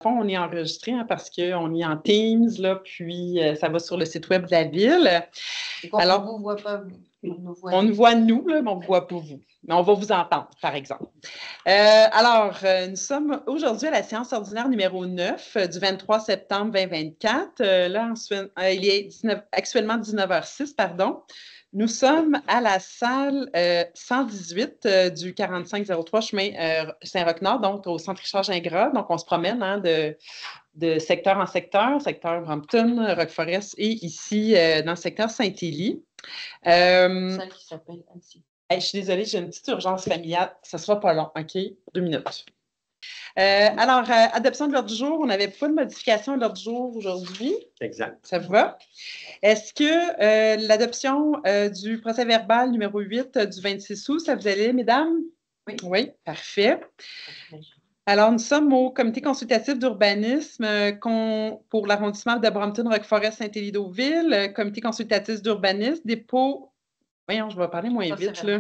fond, on est enregistré parce qu'on est en Teams, là, puis ça va sur le site web de la Ville. Alors, on ne voit pas vous. On nous voit nous, là, mais on ne voit pas vous. Mais on va vous entendre, par exemple. Nous sommes aujourd'hui à la séance ordinaire numéro 9 du 23 septembre 2024. Il est actuellement 19h06, pardon. Nous sommes à la salle 118 du 4503 chemin Saint-Roch-Nord, donc au centre Richard-Gingras. Donc, on se promène de secteur en secteur Brampton, Rock-Forest et ici dans le secteur Saint-Élie. Celle qui s'appelle Annecy. Je suis désolée, j'ai une petite urgence familiale. Ça ne sera pas long, OK? 2 minutes. Adoption de l'ordre du jour. On n'avait pas de modification de l'ordre du jour aujourd'hui. Exact. Ça vous va? Est-ce que l'adoption du procès-verbal numéro 8 du 26 août, ça vous allait, mesdames? Oui. Oui, parfait. Alors, nous sommes au comité consultatif d'urbanisme pour l'arrondissement de Brampton, Rock-Forest, Saint-Élie-Deauville, comité consultatif d'urbanisme, dépôt. Voyons, je vais parler moins vite, là.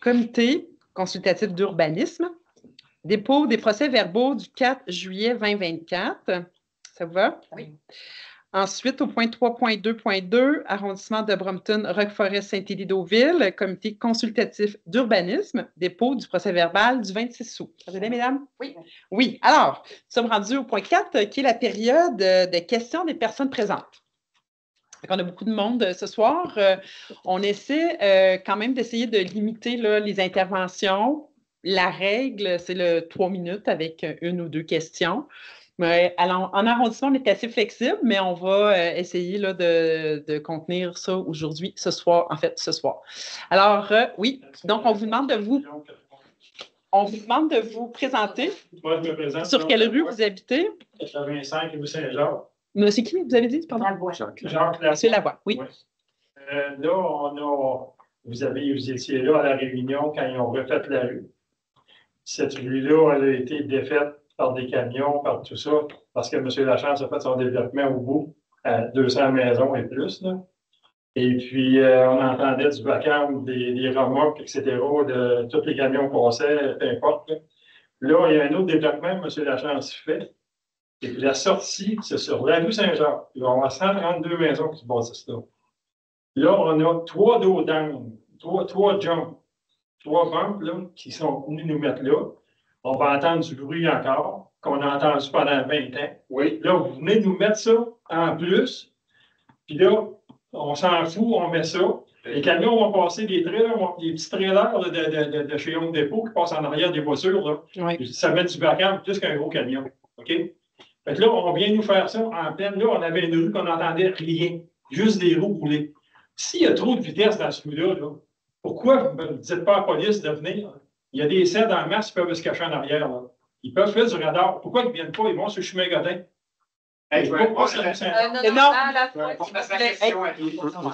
Comité consultatif d'urbanisme, dépôt des procès-verbaux du 4 juillet 2024. Ça vous va? Oui. Ensuite, au point 3.2.2, arrondissement de Brampton, Rock-Forest, Saint-Élie-Deauville, comité consultatif d'urbanisme, dépôt du procès-verbal du 26 août. Ça vous va, mesdames? Oui. Oui. Alors, nous sommes rendus au point 4, qui est la période de questions des personnes présentes. On a beaucoup de monde ce soir. On essaie quand même d'essayer de limiter là, les interventions. La règle, c'est le 3 minutes avec 1 ou 2 questions. Alors, en arrondissement, on est assez flexible, mais on va essayer là, de contenir ça aujourd'hui, ce soir. Alors, oui, donc on vous demande de vous présenter. Moi, je me présente. Sur quelle rue vous habitez? 85 rue Saint-Jacques. Monsieur qui, vous avez dit? Pardon? Lavoie. Jacques Lavoie. Monsieur Lavoie, oui. Là, vous étiez là à la réunion quand ils ont refait la rue. Cette rue-là, elle a été défaite par des camions, par tout ça, parce que M. Lachance a fait son développement au bout, à 200 maisons et plus. Là. Et puis, on entendait du vacarme, des remorques, etc., de tous les camions passaient, peu importe. Là, il y a un autre développement que M. Lachance fait. Et puis, la sortie, c'est sur la rue Saint-Jacques. Il va y avoir 132 maisons qui se bâtissent là. Là, on a 3 dos d'angle, 3 jumps, 3 bumps là, qui sont venus nous mettre là. On va entendre du bruit encore, qu'on a entendu pendant 20 ans. Oui. Là, vous venez nous mettre ça en plus. Puis là, on s'en fout, on met ça. Les camions vont passer des petits trailers de chez Home Depot qui passent en arrière des voitures. Là. Oui. Ça met du vacarme plus qu'un gros camion. OK? Fait que là, on vient nous faire ça en pleine. Là, on avait une rue qu'on n'entendait rien, juste des roues rouler. S'il y a trop de vitesse dans ce rue-là, pourquoi vous ne dites pas à la police de venir? Il y a des cèdres en masse qui peuvent se cacher en arrière. Là. Ils peuvent faire du radar. Pourquoi ils ne viennent pas? Ils vont sur le chemin Godin. Hey, non. À la fois.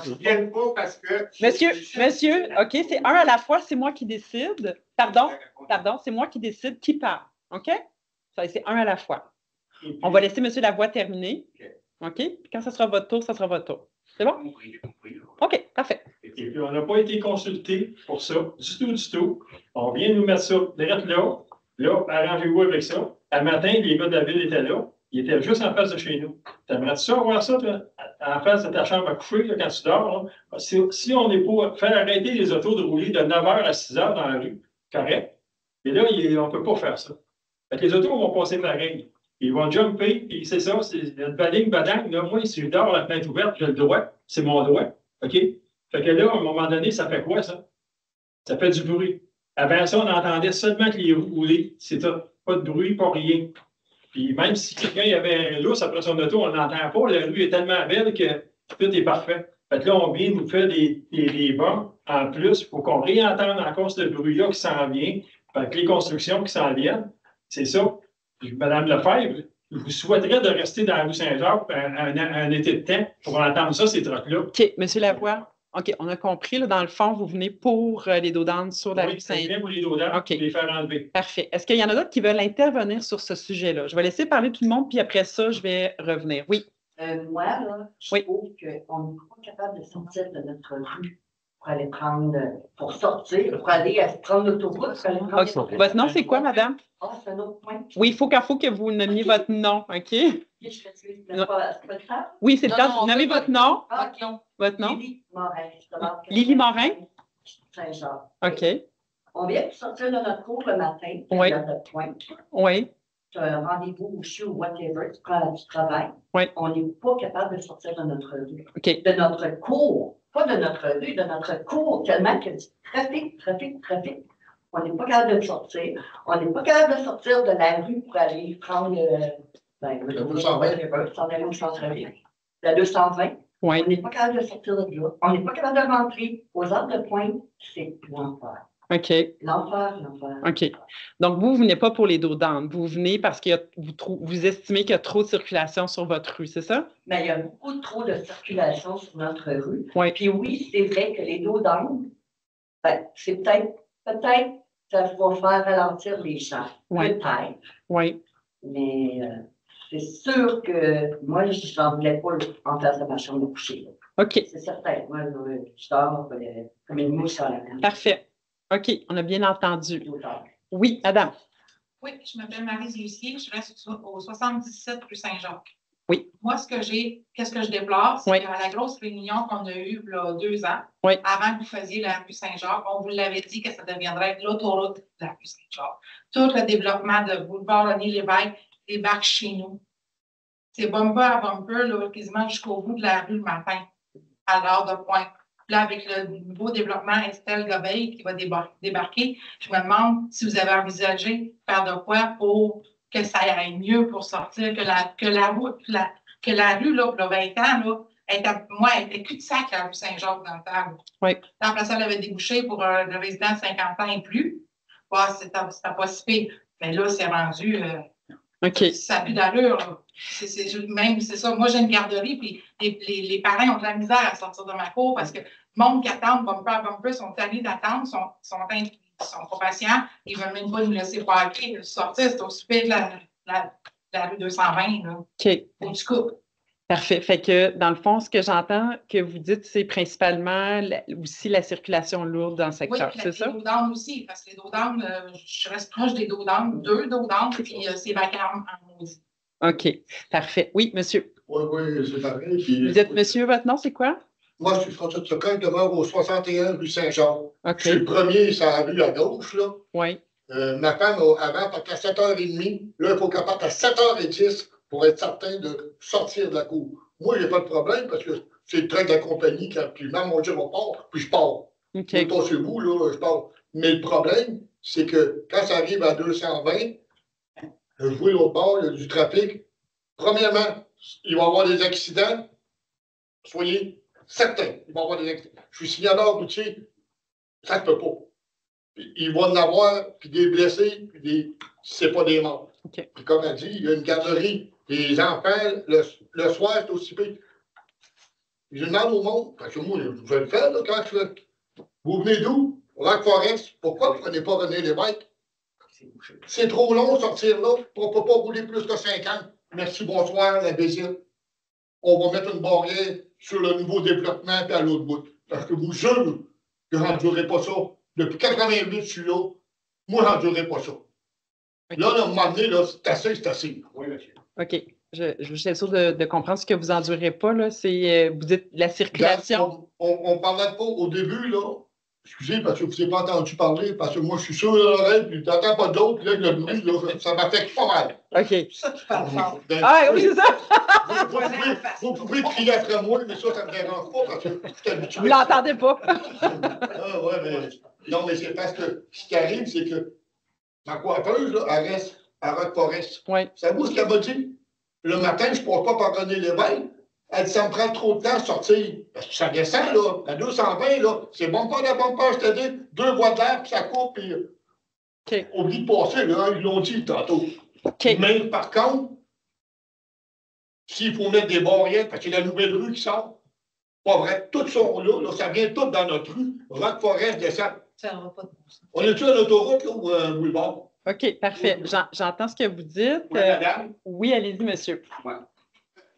Ils viennent pas parce que. Monsieur, OK, c'est un à la fois, c'est moi qui décide. Pardon, c'est moi qui décide qui parle. OK? Ça, c'est un à la fois. Puis, on va laisser M. Lavoie terminer. OK? Puis quand ça sera votre tour, ça sera votre tour. C'est bon? OK, parfait. Et puis, on n'a pas été consulté pour ça, du tout. On vient nous mettre ça direct là. Là, arrangez-vous avec ça. À matin, les gars de la ville étaient là. Ils étaient juste en face de chez nous. T'aimerais-tu ça, voir ça, toi, en face de ta chambre à coucher, là, quand tu dors? Là? Si on est pour faire arrêter les autos de rouler de 9h à 6h dans la rue, correct. Mais là, on ne peut pas faire ça. Fait que les autos vont passer pareil. Ils vont jumper, puis c'est ça, c'est le bading. Là, moi, si je dors la fenêtre ouverte, j'ai le droit. C'est mon droit. OK? Fait que là, à un moment donné, ça fait quoi, ça? Ça fait du bruit. Avant ça, on entendait seulement que les roues roulaient. C'est ça. Pas de bruit, pas rien. Puis même si quelqu'un y avait un lousse après son auto, on n'entend pas. La rue est tellement belle que tout est parfait. Fait que là, on vient nous faire des bancs en plus pour qu'on réentende encore ce bruit-là qui s'en vient. Fait que les constructions qui s'en viennent, c'est ça. Madame Lefebvre, je vous souhaiterais de rester dans la rue Saint-Jacques un été de temps pour entendre ça, ces trucs-là. OK, M. Lavoie, OK, on a compris. Là, dans le fond, vous venez pour les dos d'âne sur la rue Saint-Jacques. Oui, c'est bien pour les dos d'âne, okay. Pour les faire enlever. Parfait. Est-ce qu'il y en a d'autres qui veulent intervenir sur ce sujet-là? Je vais laisser parler tout le monde, puis après ça, je vais revenir. Oui. Moi, là, je trouve qu'on n'est pas capable de sortir de notre rue pour aller prendre, pour sortir, pour aller prendre l'autoroute, pour aller prendre... OK. Votre nom, c'est quoi, madame? Ah, c'est un autre point. Oui, il faut que vous nommiez votre nom, OK? C'est pas le temps? Oui, c'est le Non, temps. non, Nommez votre nom. Ah, Votre nom? Lily Morin. je demande que- Lily Morin? Saint-Jean. OK. On vient de sortir de notre cours le matin, Oui. à notre point. Oui. Tu as un rendez-vous au CHU ou whatever, tu prends du travail. Oui. On n'est pas capable de sortir de notre rue. OK. De notre cours. Pas de notre rue, de notre cours, tellement qu'il y a du trafic. On n'est pas capable de sortir. On n'est pas capable de sortir de la rue pour aller prendre le 220, s'en aller au centre-ville. La 220. Oui. On n'est pas capable de sortir de là. On n'est pas capable de rentrer aux heures de pointe. C'est l'enfer. OK. L'enfer. OK. Donc, vous ne venez pas pour les dos d'âne. Vous venez parce que vous estimez qu'il y a trop de circulation sur votre rue, c'est ça? Mais il y a beaucoup trop de circulation sur notre rue. Oui. Puis oui, c'est vrai que les dos d'âne, c'est peut-être, ça va faire ralentir les gens. Oui. Peut-être. Oui. Mais c'est sûr que moi, je n'en voulais pas en face de ma chambre de coucher. Là. OK. C'est certain. Moi, je dors comme une mouche sur la main. Parfait. OK. On a bien entendu. Oui, madame. Oui, je m'appelle Marie Lucier, je reste au 77 rue Saint-Jacques. Oui. Moi, qu'est-ce que je déplore, c'est Oui. qu'à la grosse réunion qu'on a eue il y a 2 ans, Oui. avant que vous faisiez la rue Saint-Jacques, on vous l'avait dit que ça deviendrait l'autoroute de la rue Saint-Jacques. Tout le développement de boulevard René-Lévesque débarque chez nous. C'est bumper à bumper, là, quasiment jusqu'au bout de la rue le matin, à l'heure de pointe. Là, avec le nouveau développement Estelle Gobeil qui va débarquer, je me demande si vous avez envisagé faire de quoi pour que ça aille mieux pour sortir, que la rue, là, pour le 20 ans, là, elle était cul-de-sac, la rue Saint-Jacques, dans le temps. Oui. Après ça, elle avait débouché pour le résident de 50 ans et plus. C'était pas si pire. Mais là, c'est rendu... OK. Ça n'a plus d'allure. Là. C'est ça. Moi, j'ai une garderie, puis les parents ont de la misère à sortir de ma cour parce que le monde qui attend bumper à bumper sont tannés d'attendre, sont pas patients, ils ne veulent même pas nous laisser parquer, sortir. C'est aussi pire que la rue 220. Là. OK. Faut que tu coupes. Parfait. Fait que, dans le fond, ce que j'entends que vous dites, c'est principalement aussi la circulation lourde dans le secteur, oui, c'est ça? Oui, les dos d'âne aussi, parce que les dos d'âne, je reste proche des dos d'âne, 2 dos d'âne, puis c'est vacarme en maudit. OK. Parfait. Oui, monsieur. Oui, c'est pareil. Puis, Vous êtes monsieur, votre nom, c'est quoi? moi, je suis François Turcotte, je demeure au 61 rue Saint-Jean. OK. Je suis le premier, c'est la rue à gauche, là. Oui. Ma femme, avant, partait à 7h30. Là, il faut qu'elle parte à 7h10 pour être certain de sortir de la cour. Moi, j'ai pas de problème parce que c'est le train de la compagnie quand puis même on dit on part, puis je pars. OK. Je pas chez vous, là, je pars. Mais le problème, c'est que quand ça arrive à 220, je vois l'autre bord, il y a du trafic. Premièrement, il va y avoir des accidents. Soyez certains, il va y avoir des accidents. Je suis signaleur routier, ça ne peut pas. Il va en avoir, puis des blessés, puis des. C'est pas des morts. OK. Puis comme elle dit, il y a une garderie. Les enfants, le soir, c'est aussi pire. Je demande au monde, parce que moi, je vais le faire là, quand je fais. Vous venez d'où? Rock Forest. Pourquoi vous ne prenez pas René Lévesque? C'est trop long de sortir là. On ne peut pas rouler plus que 50. Merci, bonsoir, la visite. On va mettre une barrière sur le nouveau développement et à l'autre bout. Parce que vous jure que je n'endurerai pas ça. Depuis 88, je suis là. Moi, je n'endurerai pas ça. Là, à un moment donné, là, c'est assez, c'est assez. Oui, monsieur. OK. Je suis sûre de comprendre ce que vous endurez pas, là. C'est, vous dites la circulation. On ne parlait pas au début, là. Excusez, parce que vous n'avez pas entendu parler, parce que moi, je suis sûr de l'oreille, puis tu n'entends pas d'autres, là, le bruit, là, ça m'affecte pas mal. OK. Ça, tu parles fort. Ah oui, c'est ça. Vous pouvez crier après moi, mais ça ne me dérange pas, parce que je suis habitué. Vous l'entendez pas. Ah, ouais, mais. Non, mais c'est parce que ce qui arrive, c'est que ma coiffeuse, là, elle reste à Rock Forest. Oui. Savez-vous ce qu'elle m'a dit? Le matin, je ne passe pas par René Lévesque. Elle dit, ça me prend trop de temps à sortir. Parce que ça descend, là. À 220, là. C'est bon pas la bonne page, c'est-à-dire 2 voies d'air, puis ça coupe, puis. OK. Oublie de passer, là. Ils l'ont dit tantôt. OK. Mais par contre, s'il faut mettre des barrières, parce qu'il y a la nouvelle rue qui sort, pas vrai, toutes sont là, là, ça vient tout dans notre rue. Rock Forest descend. Ça n'aura pas de bon sens. On est-tu à l'autoroute, là, ou un boulevard? OK, parfait. J'entends ce que vous dites. Oui, madame. Oui, allez-y, monsieur.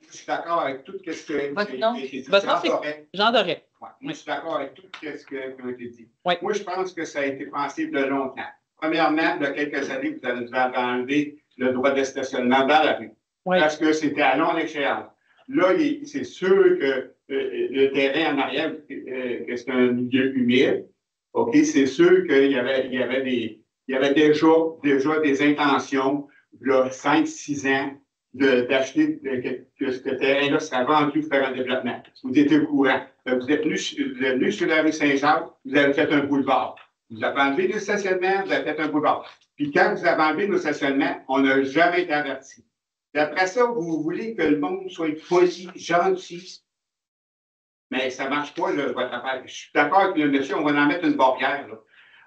Je suis d'accord avec tout ce que Votre nom? Votre nom, c'est Jean Doré. Moi, je suis d'accord avec tout ce qui a été dit. Oui. Moi, je pense que ça a été pensé de longtemps. Premièrement, il y a quelques années, vous avez enlevé le droit de stationnement dans la rue. Oui. Parce que c'était à longue échéance. Là, c'est sûr que le terrain en arrière, que c'est un milieu humide. OK, c'est sûr qu'il y avait déjà des intentions, là, 5-6 ans, d'acheter que ce terrain-là serait vendu pour faire un développement. Vous étiez au courant. Vous êtes venu sur la rue Saint-Jacques, vous avez fait un boulevard. Vous avez enlevé le stationnement, vous avez fait un boulevard. Puis quand vous avez enlevé le stationnement, on n'a jamais été averti. Et après ça, vous voulez que le monde soit poli, gentil. Mais ça ne marche pas, là, votre affaire. Je suis d'accord avec le monsieur, on va en mettre une barrière. Là.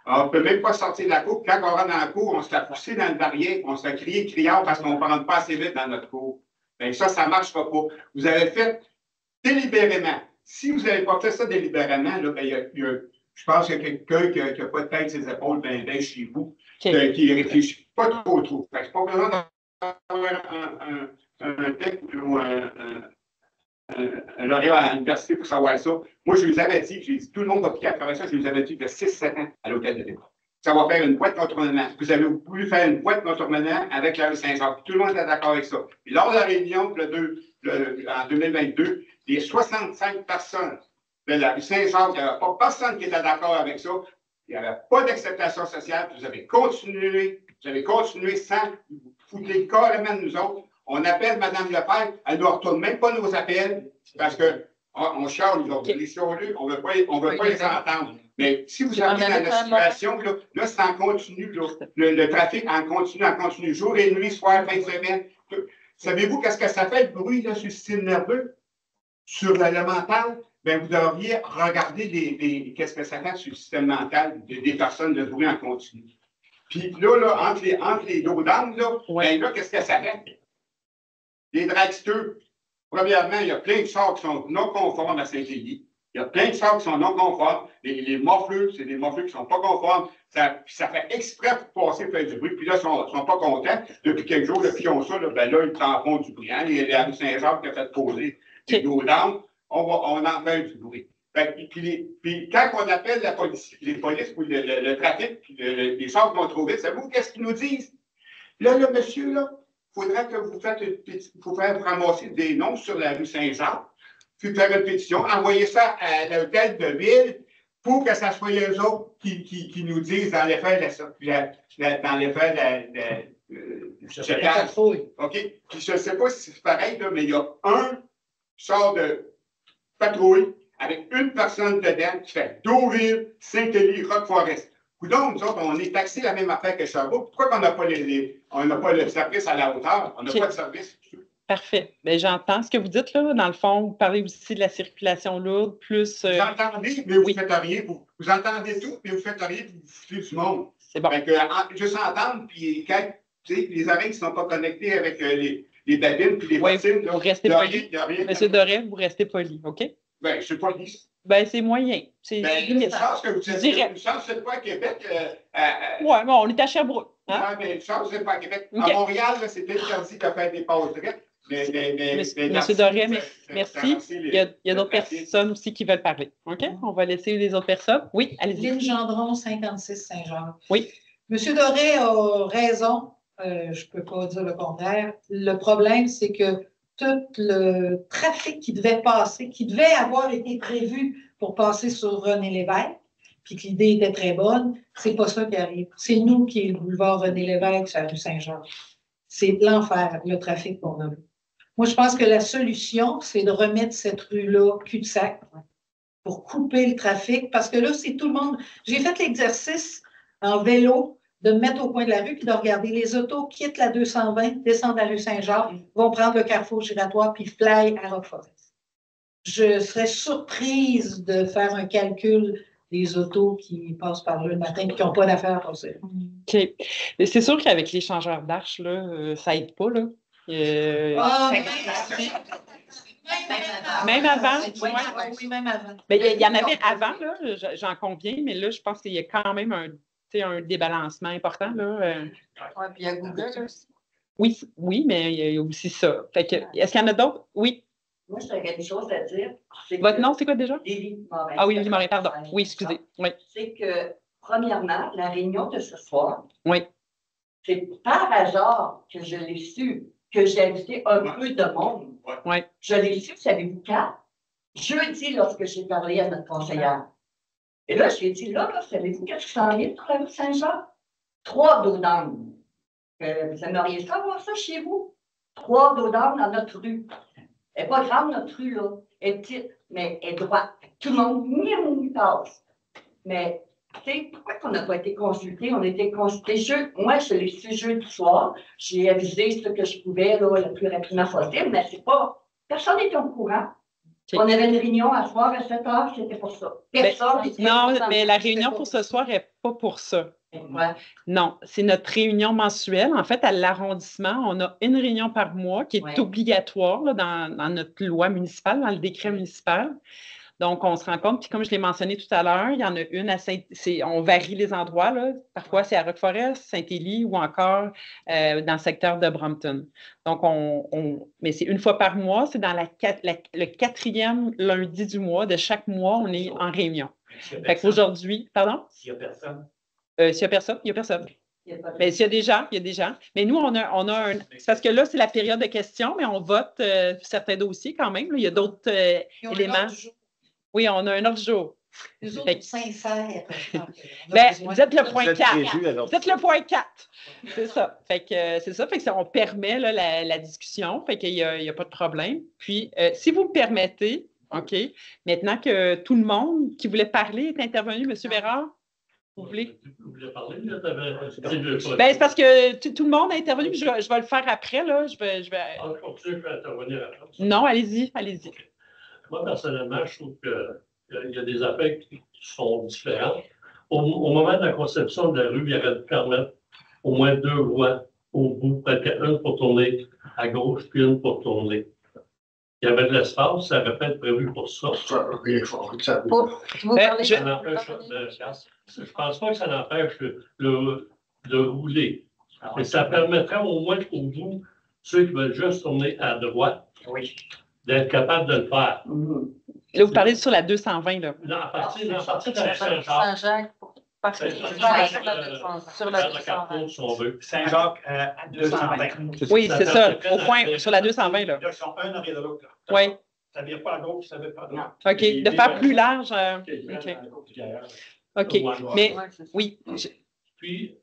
On ne peut même pas sortir de la cour. Quand on rentre dans la cour, on se fait pousser dans le barrière, on se fait criard parce qu'on ne rentre pas assez vite dans notre cour. Bien, ça ne marchera pas. Vous avez fait délibérément. Si vous n'avez pas fait ça délibérément, là, bien, je pense qu'il y a quelqu'un qui n'a pas de tête ses épaules bien chez vous, qui réfléchit pas trop. C'est pas besoin d'avoir un texte ou un lauréat à l'université pour savoir ça. Moi, je vous avais dit, tout le monde va piquer à travers ça, je vous avais dit il y a 6-7 ans à l'hôtel de ville. Ça va faire une boîte contournement. Vous avez voulu faire une boîte contournement avec la rue Saint-Jacques. Tout le monde est d'accord avec ça. Puis lors de la réunion en 2022, les 65 personnes de la rue Saint-Jacques, il n'y avait pas personne qui était d'accord avec ça. Il n'y avait pas d'acceptation sociale. Vous avez continué sans vous foutre carrément de nous autres. On appelle Mme Lefebvre, elle ne nous retourne même pas nos appels parce qu'on charge les autres. On ne veut pas les entendre. Mais si vous arrivez dans la situation, là c'est en continu. Là. Le trafic en continu, jour et nuit, soir, fin de semaine. Savez-vous qu'est-ce que ça fait, le bruit là, sur le système nerveux, sur le mental? Bien, vous devriez regarder qu'est-ce que ça fait sur le système mental des personnes de bruit en continu. Puis là, entre les dos d'âme, bien là, qu'est-ce que ça fait? Les dragsters, premièrement, il y a plein de chars qui sont non conformes à Saint-Élie. Il y a plein de chars qui sont non conformes. Les morfleux, c'est des morfleux qui ne sont pas conformes. Ça fait exprès pour passer faire du bruit. Puis là, ils ne sont pas contents. Depuis quelques jours, depuis qu'ils ont ça, là, ben là, ils tamponnent du bruit. Hein? La rue Saint-Jacques qui a fait poser des dos d'âme, on en fait du bruit. Puis quand on appelle les polices ou le trafic, les chars qui vont trop vite, savez-vous qu'est-ce qu'ils nous disent? Là, le monsieur, là, il faudrait que vous fassiez ramasser des noms sur la rue Saint-Jean, puis faire une pétition, envoyer ça à l'hôtel de ville pour que ça soit eux autres qui nous disent dans l'effet de OK? Puis je ne sais pas si c'est pareil, là, mais il y a un char de patrouille avec une personne dedans qui fait Deauville, Saint-Élie, Rock-Forest. Donc, nous autres, on est taxé la même affaire que Sherbrooke. Pourquoi on n'a pas le service à la hauteur? On n'a pas de service. Parfait. Bien, j'entends ce que vous dites, là. Dans le fond, vous parlez aussi de la circulation lourde, plus... Vous entendez, mais vous ne faites rien. Vous entendez tout, mais vous ne faites rien pour vous foutez du monde. C'est bon. Fait que, juste entendre, puis quand les oreilles ne sont pas connectées avec les babines puis les bottines, vous restez poli. Monsieur Doré, vous restez poli, OK? Bien, je ne suis pas poli. Ben, c'est moyen. C'est limite. Je pense que vous êtes une chance, c'est pas à Québec. Oui, bon, on est à Sherbrooke. Hein? Ouais, mais une chance, c'est pas à Québec. Okay. À Montréal, c'est interdit de faire des pauses directes. Monsieur Doré, merci. Il y a d'autres personnes aussi qui veulent parler. OK? On va laisser les autres personnes. Oui, allez-y. Lynn Gendron, 56 Saint-Jean. Oui. Monsieur Doré a raison. Je ne peux pas dire le contraire. Le problème, c'est que tout le trafic qui devait passer, qui devait avoir été prévu pour passer sur René Lévesque, puis que l'idée était très bonne, c'est pas ça qui arrive. C'est nous qui est le boulevard René Lévesque sur la rue Saint-Jean. C'est l'enfer, le trafic qu'on a. Moi, je pense que la solution, c'est de remettre cette rue-là cul-de-sac pour couper le trafic, parce que là, c'est tout le monde. J'ai fait l'exercice en vélo de me mettre au coin de la rue puis de regarder les autos quittent la 220, descendent la rue Saint-Jacques, vont prendre le carrefour giratoire puis fly à Rock-Forest. Je serais surprise de faire un calcul des autos qui passent par là le matin et qui n'ont pas d'affaires à passer. OK. Mais c'est sûr qu'avec les changeurs d'arche, là, ça n'aide pas, là. Même avant? Oui, même avant. Mais il y en avait avant, là, j'en conviens, mais là, je pense qu'il y a quand même un débalancement important. Là. Oui, puis il y a Google aussi. Oui, mais il y a aussi ça. Fait que, est-ce qu'il y en a d'autres? Oui. Moi, j'aurais une chose à dire. Votre nom, c'est quoi déjà? Lily Morin. Ah oui, Lily Morin, pardon. Oui, excusez. Oui. C'est que, premièrement, la réunion de ce soir, oui. C'est par hasard que je l'ai su, que j'ai invité un peu de monde. Oui. Je l'ai su, savez-vous quand? Jeudi, lorsque j'ai parlé à notre conseillère. Et là, j'ai dit, là, savez-vous qu'est-ce qui s'en vient sur la rue Saint-Jean? 3 dos d'âne. Vous aimeriez savoir ça chez vous? 3 dos d'âne dans notre rue. Elle n'est pas grande, notre rue, là. Elle est petite, mais elle est droite. Tout le monde y passe. Mais, tu sais, pourquoi on n'a pas été consulté? On a été consulté moi, je l'ai su jeudi soir. J'ai avisé ce que je pouvais, là, le plus rapidement possible, mais c'est pas... Personne n'était au courant. Okay. On avait une réunion à soir à 7 heures, c'était pour ça. Personne n'était non, mais la réunion pour ce soir n'est pas pour ça. Ouais. Non, c'est notre réunion mensuelle. En fait, à l'arrondissement, on a une réunion par mois qui est obligatoire là, dans notre loi municipale, dans le décret municipal. Donc, on se rend compte, puis comme je l'ai mentionné tout à l'heure, il y en a une à on varie les endroits, là. Parfois, c'est à Rock-Forest, Saint-Élie ou encore dans le secteur de Brompton. Donc, mais c'est une fois par mois, c'est dans le 4e lundi du mois. De chaque mois, on est en réunion. Fait qu'aujourd'hui, pardon? S'il n'y a personne. S'il n'y a personne, il n'y a personne. Mais s'il y a des gens, il y a des gens. Mais nous, on a un. C'est parce que là, c'est la période de questions, mais on vote certains dossiers quand même. Là. Il y a d'autres éléments. Oui, on a un autre jour. Les autres sincères. Vous êtes le point 4. Vous êtes le point 4. C'est ça. Fait que c'est ça. Fait que on permet là, la discussion. Fait qu'il n'y a pas de problème. Puis, si vous me permettez, OK, maintenant que tout le monde qui voulait parler est intervenu, M. Bérard, vous voulez? Vous voulez parler? Là, c'est parce que tout le monde a intervenu. Je vais le faire après. Là. Je vais... je continue, je vais intervenir après. Non, allez-y, allez-y. Moi, personnellement, je trouve qu'il y a des affaires qui sont différentes. Au moment de la conception de la rue, il y aurait dû permettre au moins 2 voies au bout, peut-être une pour tourner à gauche, puis une pour tourner. Il y avait de l'espace, ça aurait pu être prévu pour ça. Vous parlez je ne pense pas que ça n'empêche de rouler. Mais ça permettrait au moins pour vous, ceux qui veulent juste tourner à droite, d'être capable de le faire. Là, vous parlez sur la 220, là. Non, à partir de la Saint-Jacques. Saint-Jacques, sur la 220. Saint-Jacques à 220. Oui, c'est ça. Au point, sur la 220, là. Ils sont un arrière de l'autre. Oui. Ça ne vient pas à gauche, ça ne vient pas à droite. OK. De faire plus large. OK. Mais, oui. Puis,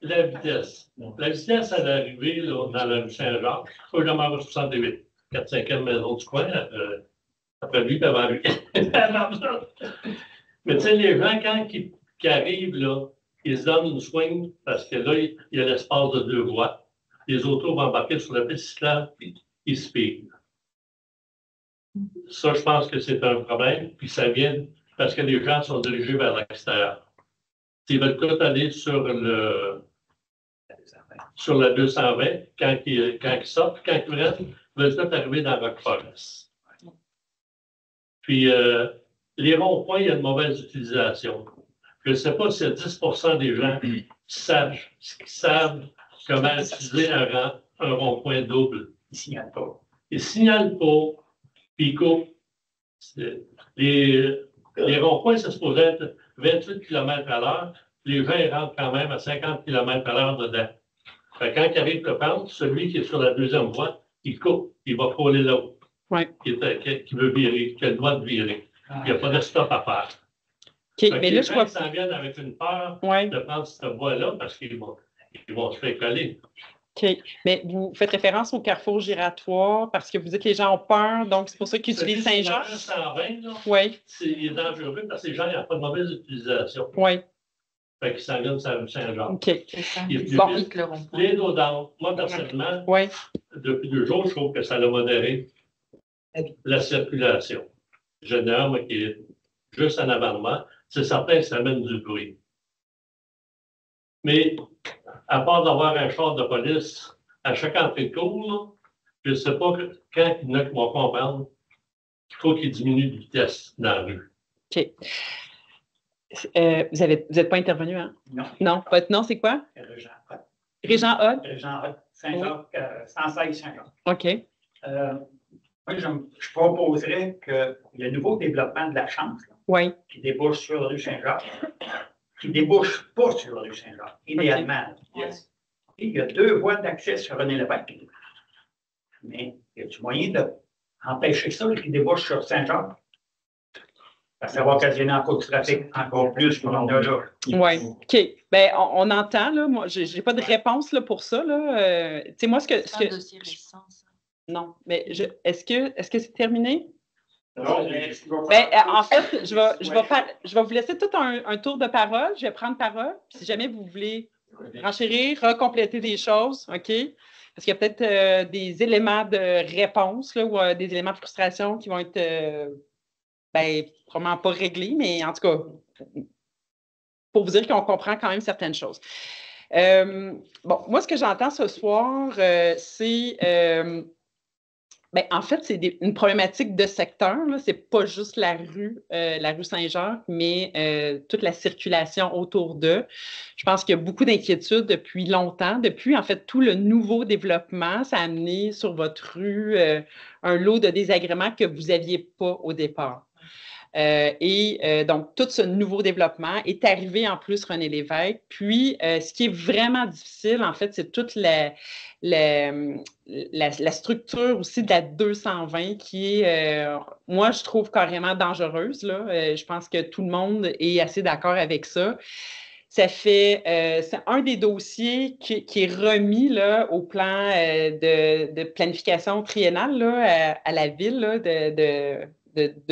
la vitesse. La vitesse à l'arrivée dans la rue Saint-Jacques, faut jamais avoir 68. 4-5e maison du coin, après lui, puis avant lui. Mais tu sais, les gens, quand qui arrivent, là, ils se donnent une swing parce que là, il y a l'espace de 2 voies. Les autos vont embarquer sur la piste cyclable, puis ils speedent. Ça, je pense que c'est un problème, puis ça vient parce que les gens sont dirigés vers l'extérieur. S'ils veulent tout aller sur la 220, quand ils sortent, quand ils restent, ils veulent tout arriver dans Rock-Forest. Puis, les ronds-points, il y a une mauvaise utilisation. Je ne sais pas s'il y a 10% des gens qui savent comment utiliser un rond-point double. Ils ne signalent pas. Ils ne signalent pas, puis ils coupent. Les ronds-points, c'est supposé être 28 km/h. Les gens ils rentrent quand même à 50 km/h dedans. Fait quand il arrive le pente, celui qui est sur la 2e voie, il coupe, il va frôler l'autre. Qui veut virer, qui a le droit de virer. Il n'y a pas de stop à faire. Mais là, je vois. Ils s'en viennent avec une peur de prendre cette voie-là parce qu'ils vont se faire coller. OK. Mais vous faites référence au carrefour giratoire parce que vous dites que les gens ont peur, donc c'est pour ça qu'ils utilisent Saint-Jean. 120, là, oui. Il est dangereux parce que les gens n'ont pas de mauvaise utilisation. Oui. Fait qu'ils s'en viennent sur Saint-Jean. OK. Les dos d'âne, moi, personnellement, depuis 2 jours, je trouve que ça a modéré la circulation. Je nomme qui est juste en avant de moi, c'est certain que ça amène du bruit. Mais, à part d'avoir un char de police à chaque entrée de cour, là, je ne sais pas quand il y en a qui vont comprendre qu'il faut qu'il diminue de vitesse dans la rue. OK. Vous n'êtes pas intervenu, hein? Non. Non. Votre nom, c'est quoi? Régent Hott. Régent Hott? Régent Hott, Saint-Jacques, 116-50. OK. Moi, je proposerais que le nouveau développement de la Chance, là, Oui. qui débouche sur la rue Saint-Jacques, qui débouche pas sur la rue Saint-Jacques, idéalement. là. Yes. Et il y a 2 voies d'accès sur René Lévesque. Mais y a-t-il moyen d'empêcher ça, qui débouche sur Saint-Jacques? Parce que ça va occasionner encore du trafic, encore plus pour en là. Oui, OK. Ben, on entend, là. Moi, je n'ai pas de réponse là, pour ça. Là. Tu sais, moi, C'est un dossier récent, ça. Non, mais est-ce que c'est terminé? Non, Ben, en fait, je vais vous laisser tout un tour de parole. Je vais prendre parole. Puis si jamais vous voulez renchérir, recompléter des choses, OK? Parce qu'il y a peut-être des éléments de réponse là, ou des éléments de frustration qui vont être probablement pas réglés, mais en tout cas, pour vous dire qu'on comprend quand même certaines choses. Bon, moi, ce que j'entends ce soir, c'est en fait, c'est une problématique de secteur. Ce n'est pas juste la rue Saint-Jacques, mais toute la circulation autour d'eux. Je pense qu'il y a beaucoup d'inquiétudes depuis longtemps. Depuis, en fait, tout le nouveau développement, ça a amené sur votre rue un lot de désagréments que vous n'aviez pas au départ. Donc, tout ce nouveau développement est arrivé en plus René Lévesque. Puis, ce qui est vraiment difficile, en fait, c'est toute la structure aussi de la 220 qui est, moi, je trouve carrément dangereuse. Là. Je pense que tout le monde est assez d'accord avec ça. Ça fait, c'est un des dossiers qui est remis là, au plan de planification triennale là, à la ville là, de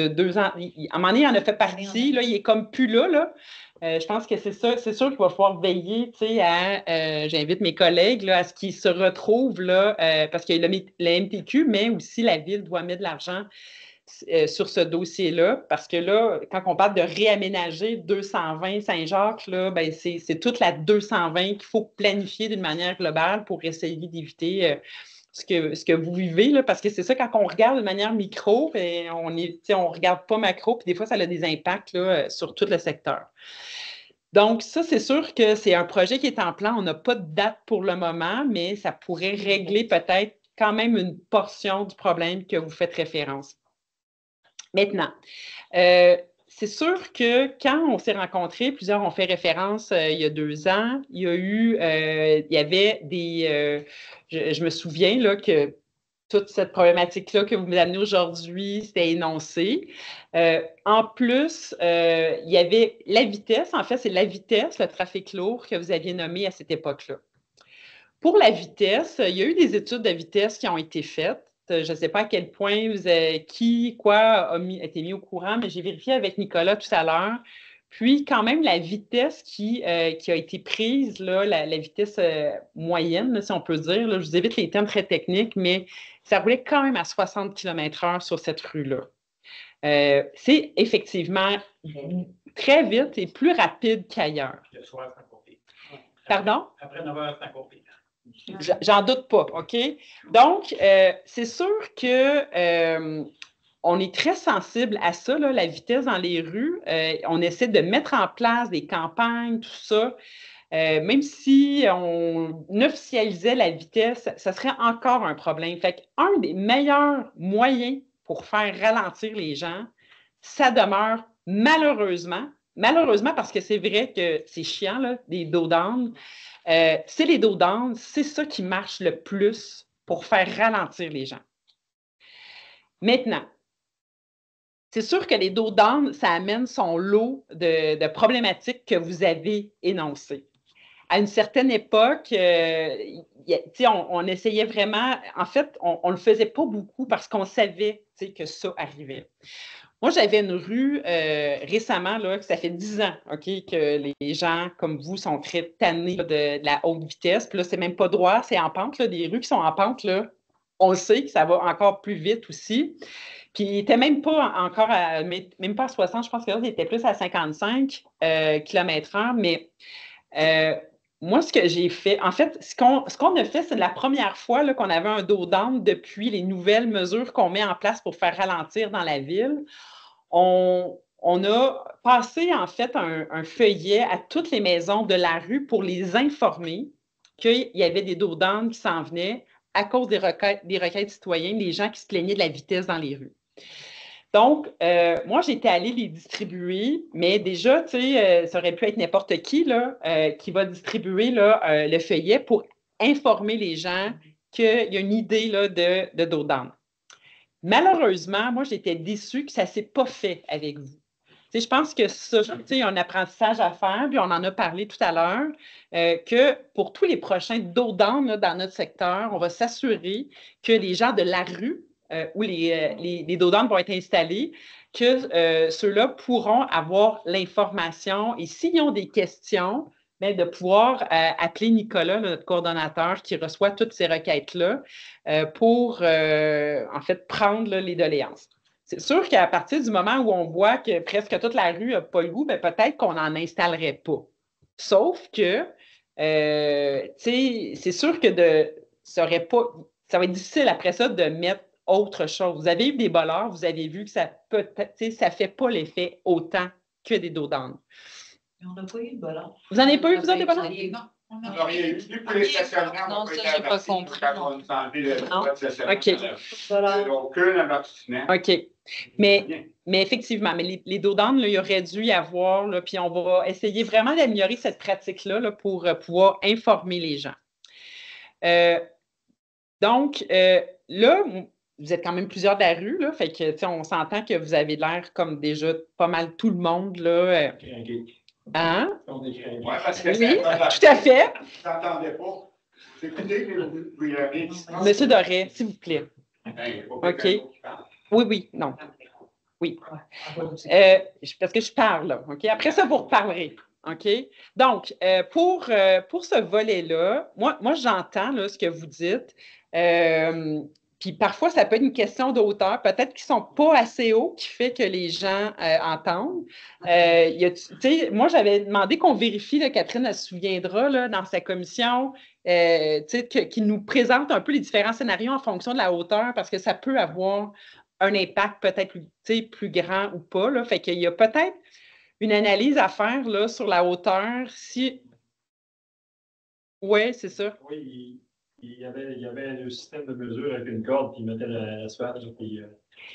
2 ans. À un moment donné, il en a fait partie, là, il est comme plus là. Je pense que c'est ça, c'est sûr qu'il va falloir veiller, tu sais, j'invite mes collègues là, à ce qu'ils se retrouvent là, parce qu'il y a le MTQ, mais aussi la ville doit mettre de l'argent sur ce dossier-là, parce que là, quand on parle de réaménager 220 Saint-Jacques, là, ben c'est toute la 220 qu'il faut planifier d'une manière globale pour essayer d'éviter ce que vous vivez, là, parce que c'est ça, quand on regarde de manière micro, ben, on ne regarde pas macro, puis des fois, ça a des impacts là, sur tout le secteur. Donc, ça, c'est sûr que c'est un projet qui est en plan. On n'a pas de date pour le moment, mais ça pourrait régler peut-être quand même une portion du problème que vous faites référence. Maintenant, c'est sûr que quand on s'est rencontrés, plusieurs ont fait référence il y a 2 ans, il y avait des... je me souviens là, que toute cette problématique-là que vous m'amenez aujourd'hui, c'était énoncé. En plus, il y avait la vitesse. En fait, c'est la vitesse, le trafic lourd que vous aviez nommé à cette époque-là. Pour la vitesse, il y a eu des études de vitesse qui ont été faites. Je ne sais pas à quel point quoi a été mis au courant, mais j'ai vérifié avec Nicolas tout à l'heure. Puis, quand même, la vitesse qui a été prise, là, la vitesse moyenne, là, si on peut dire, là, je vous évite les termes très techniques, mais ça roulait quand même à 60 km/h sur cette rue-là. C'est effectivement très vite et plus rapide qu'ailleurs. Le soir, c'est encore pire. Pardon? Après 9 heures, c'est encore pire. J'en doute pas, OK? Donc, c'est sûr que on est très sensible à ça, là, la vitesse dans les rues. On essaie de mettre en place des campagnes, tout ça. Même si on officialisait la vitesse, ça serait encore un problème. Fait qu'un des meilleurs moyens pour faire ralentir les gens, ça demeure malheureusement parce que c'est vrai que c'est chiant, là, des dos down. C'est les dos down, c'est ça qui marche le plus pour faire ralentir les gens. Maintenant, c'est sûr que les dos down, ça amène son lot de problématiques que vous avez énoncées. À une certaine époque, on essayait vraiment, en fait, on ne le faisait pas beaucoup parce qu'on savait que ça arrivait. Moi, j'avais une rue récemment, là, que ça fait 10 ans, OK, que les gens comme vous sont très tannés de la haute vitesse. Puis là, c'est même pas droit, c'est en pente. Là, des rues qui sont en pente, là, on le sait que ça va encore plus vite aussi. Puis il n'était même pas encore même pas à 60, je pense qu'il était plus à 55 km/h. Mais moi, ce que j'ai fait, en fait, ce qu'on a fait, c'est la première fois là, qu'on avait un dos down depuis les nouvelles mesures qu'on met en place pour faire ralentir dans la ville. On a passé, en fait, un feuillet à toutes les maisons de la rue pour les informer qu'il y avait des dos down qui s'en venaient à cause des requêtes citoyennes, les gens qui se plaignaient de la vitesse dans les rues. Donc, moi, j'étais allée les distribuer, mais déjà, tu sais, ça aurait pu être n'importe qui là, qui va distribuer là, le feuillet pour informer les gens qu'il y a une idée là, de dos down. Malheureusement, moi, j'étais déçue que ça ne s'est pas fait avec vous. Je pense que ça, il y a un apprentissage à faire, puis on en a parlé tout à l'heure, que pour tous les prochains dos down dans notre secteur, on va s'assurer que les gens de la rue où les dos down vont être installés, que ceux-là pourront avoir l'information et s'ils ont des questions, bien, de pouvoir appeler Nicolas, notre coordonnateur, qui reçoit toutes ces requêtes-là, pour, en fait, prendre là, les doléances. C'est sûr qu'à partir du moment où on voit que presque toute la rue n'a pas le goût, bien, peut-être qu'on n'en installerait pas. Sauf que, c'est sûr que ça va être difficile après ça de mettre autre chose. Vous avez eu des bollards, vous avez vu que ça ne fait pas l'effet autant que des dos down. On n'a pas eu de bollards. Vous n'en avez pas eu, vous autres, des bollards? Non. On n'a rien eu. Pour les stationnements, Non, on ça, peut j'ai pas compris. On a enlevé le droit de stationnement. OK. Aucun avertissement. OK. Mais effectivement, mais les dos down, il aurait dû y avoir, là, puis on va essayer vraiment d'améliorer cette pratique-là là, pour pouvoir informer les gens. Donc, là, vous êtes quand même plusieurs de la rue, là, fait que, on s'entend que vous avez l'air comme déjà pas mal tout le monde, là. Hein? Oui, parce que oui, tout à fait. Je n'entendais pas. Écoutez, vous y avez... Monsieur Doré, s'il vous plaît. OK. Oui, non. Oui. Parce que je parle, là. OK? Après ça, vous reparlerez. OK? Donc, pour ce volet-là, moi j'entends là, ce que vous dites. Puis parfois, ça peut être une question de hauteur. Peut-être qu'ils ne sont pas assez hauts, qui fait que les gens entendent. Moi, j'avais demandé qu'on vérifie, là, Catherine, elle se souviendra, là, dans sa commission, qu'il nous présente un peu les différents scénarios en fonction de la hauteur, parce que ça peut avoir un impact peut-être plus grand ou pas. Là. Fait qu'il y a peut-être une analyse à faire là, sur la hauteur. Oui, c'est ça. Oui, il y avait le système de mesure avec une corde qui mettait l'asphalte et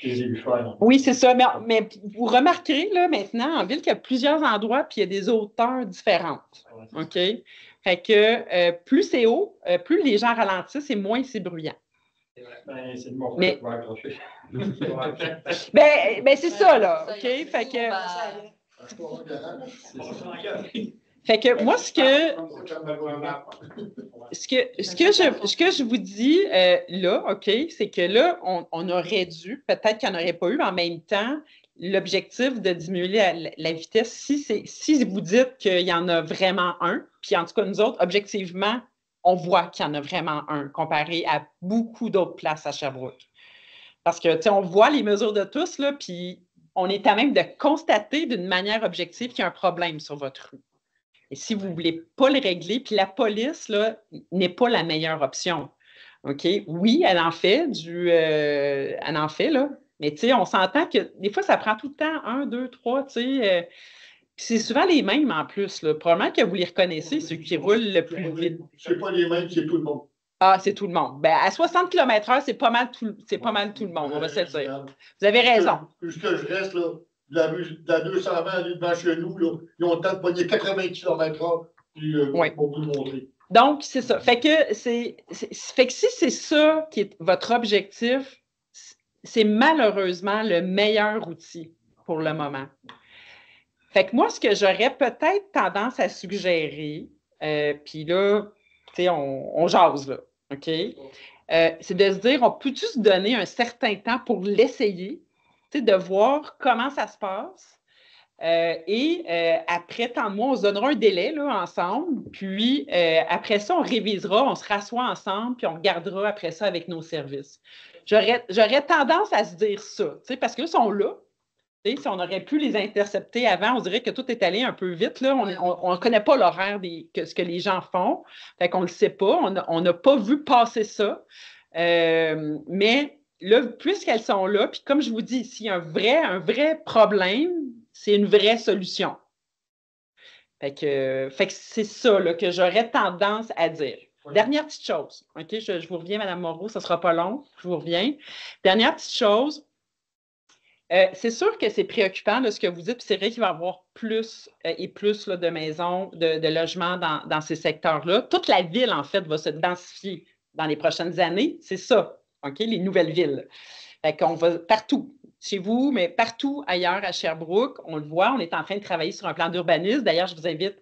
les élus faire. Oui, c'est ça. Mais vous remarquerez là, maintenant en ville qu'il y a plusieurs endroits puis il y a des hauteurs différentes. OK? Fait que plus c'est haut, plus les gens ralentissent et moins c'est bruyant. Ben, c'est de mon côté pour accrocher. Ben, c'est ça, là. OK? Fait que. Fait que moi, ce que je vous dis là, OK, c'est que là, on aurait dû, peut-être qu'il n'y en aurait pas eu, mais en même temps, l'objectif de diminuer la vitesse, si vous dites qu'il y en a vraiment un, puis en tout cas, nous autres, objectivement, on voit qu'il y en a vraiment un comparé à beaucoup d'autres places à Sherbrooke. Parce que, tu sais, on voit les mesures de tous, là, puis on est à même de constater d'une manière objective qu'il y a un problème sur votre rue. Et si vous ne voulez pas le régler, puis la police, là, n'est pas la meilleure option. OK? Oui, elle en fait, là. Mais, tu sais, on s'entend que des fois, ça prend tout le temps, 1, 2, 3, tu sais. C'est souvent les mêmes en plus, là. Probablement que vous les reconnaissez, ceux qui roulent le plus vite. C'est pas les mêmes, c'est tout le monde. Ah, c'est tout le monde. Ben, à 60 km/h, c'est pas mal tout le monde, on va se le dire. Vous avez raison. Puisque je reste, là, de la 220 devant chez nous, là, ils ont le temps de pogner 80 km/h pour vous le montrer. Donc, c'est ça. Fait que si c'est ça qui est votre objectif, c'est malheureusement le meilleur outil pour le moment. Fait que moi, ce que j'aurais peut-être tendance à suggérer, puis là, tu sais, on jase, là, OK? C'est de se dire, on peut-tu se donner un certain temps pour l'essayer, tu sais, de voir comment ça se passe. Après tant de mois, on se donnera un délai là, ensemble. Puis après ça, on révisera, on se rassoit ensemble, puis on regardera après ça avec nos services. J'aurais tendance à se dire ça, tu sais, parce que là, ils sont là. Si on aurait pu les intercepter avant, on dirait que tout est allé un peu vite. Là. On ne connaît pas l'horaire ce que les gens font. Fait qu'on ne le sait pas. On n'a pas vu passer ça. Mais là, puisqu'elles sont là, puis comme je vous dis, s'il y a un vrai problème, c'est une vraie solution. Fait que c'est ça là, que j'aurais tendance à dire. Dernière petite chose. OK, je vous reviens, Mme Moreau, ça ne sera pas long. Je vous reviens. Dernière petite chose. C'est sûr que c'est préoccupant là, ce que vous dites, puis c'est vrai qu'il va y avoir plus et plus là, de maisons, de logements dans ces secteurs-là. Toute la ville, en fait, va se densifier dans les prochaines années. C'est ça, OK, les nouvelles villes. Fait qu'on va partout, chez vous, mais partout ailleurs à Sherbrooke, on le voit, on est en train de travailler sur un plan d'urbanisme. D'ailleurs, je vous invite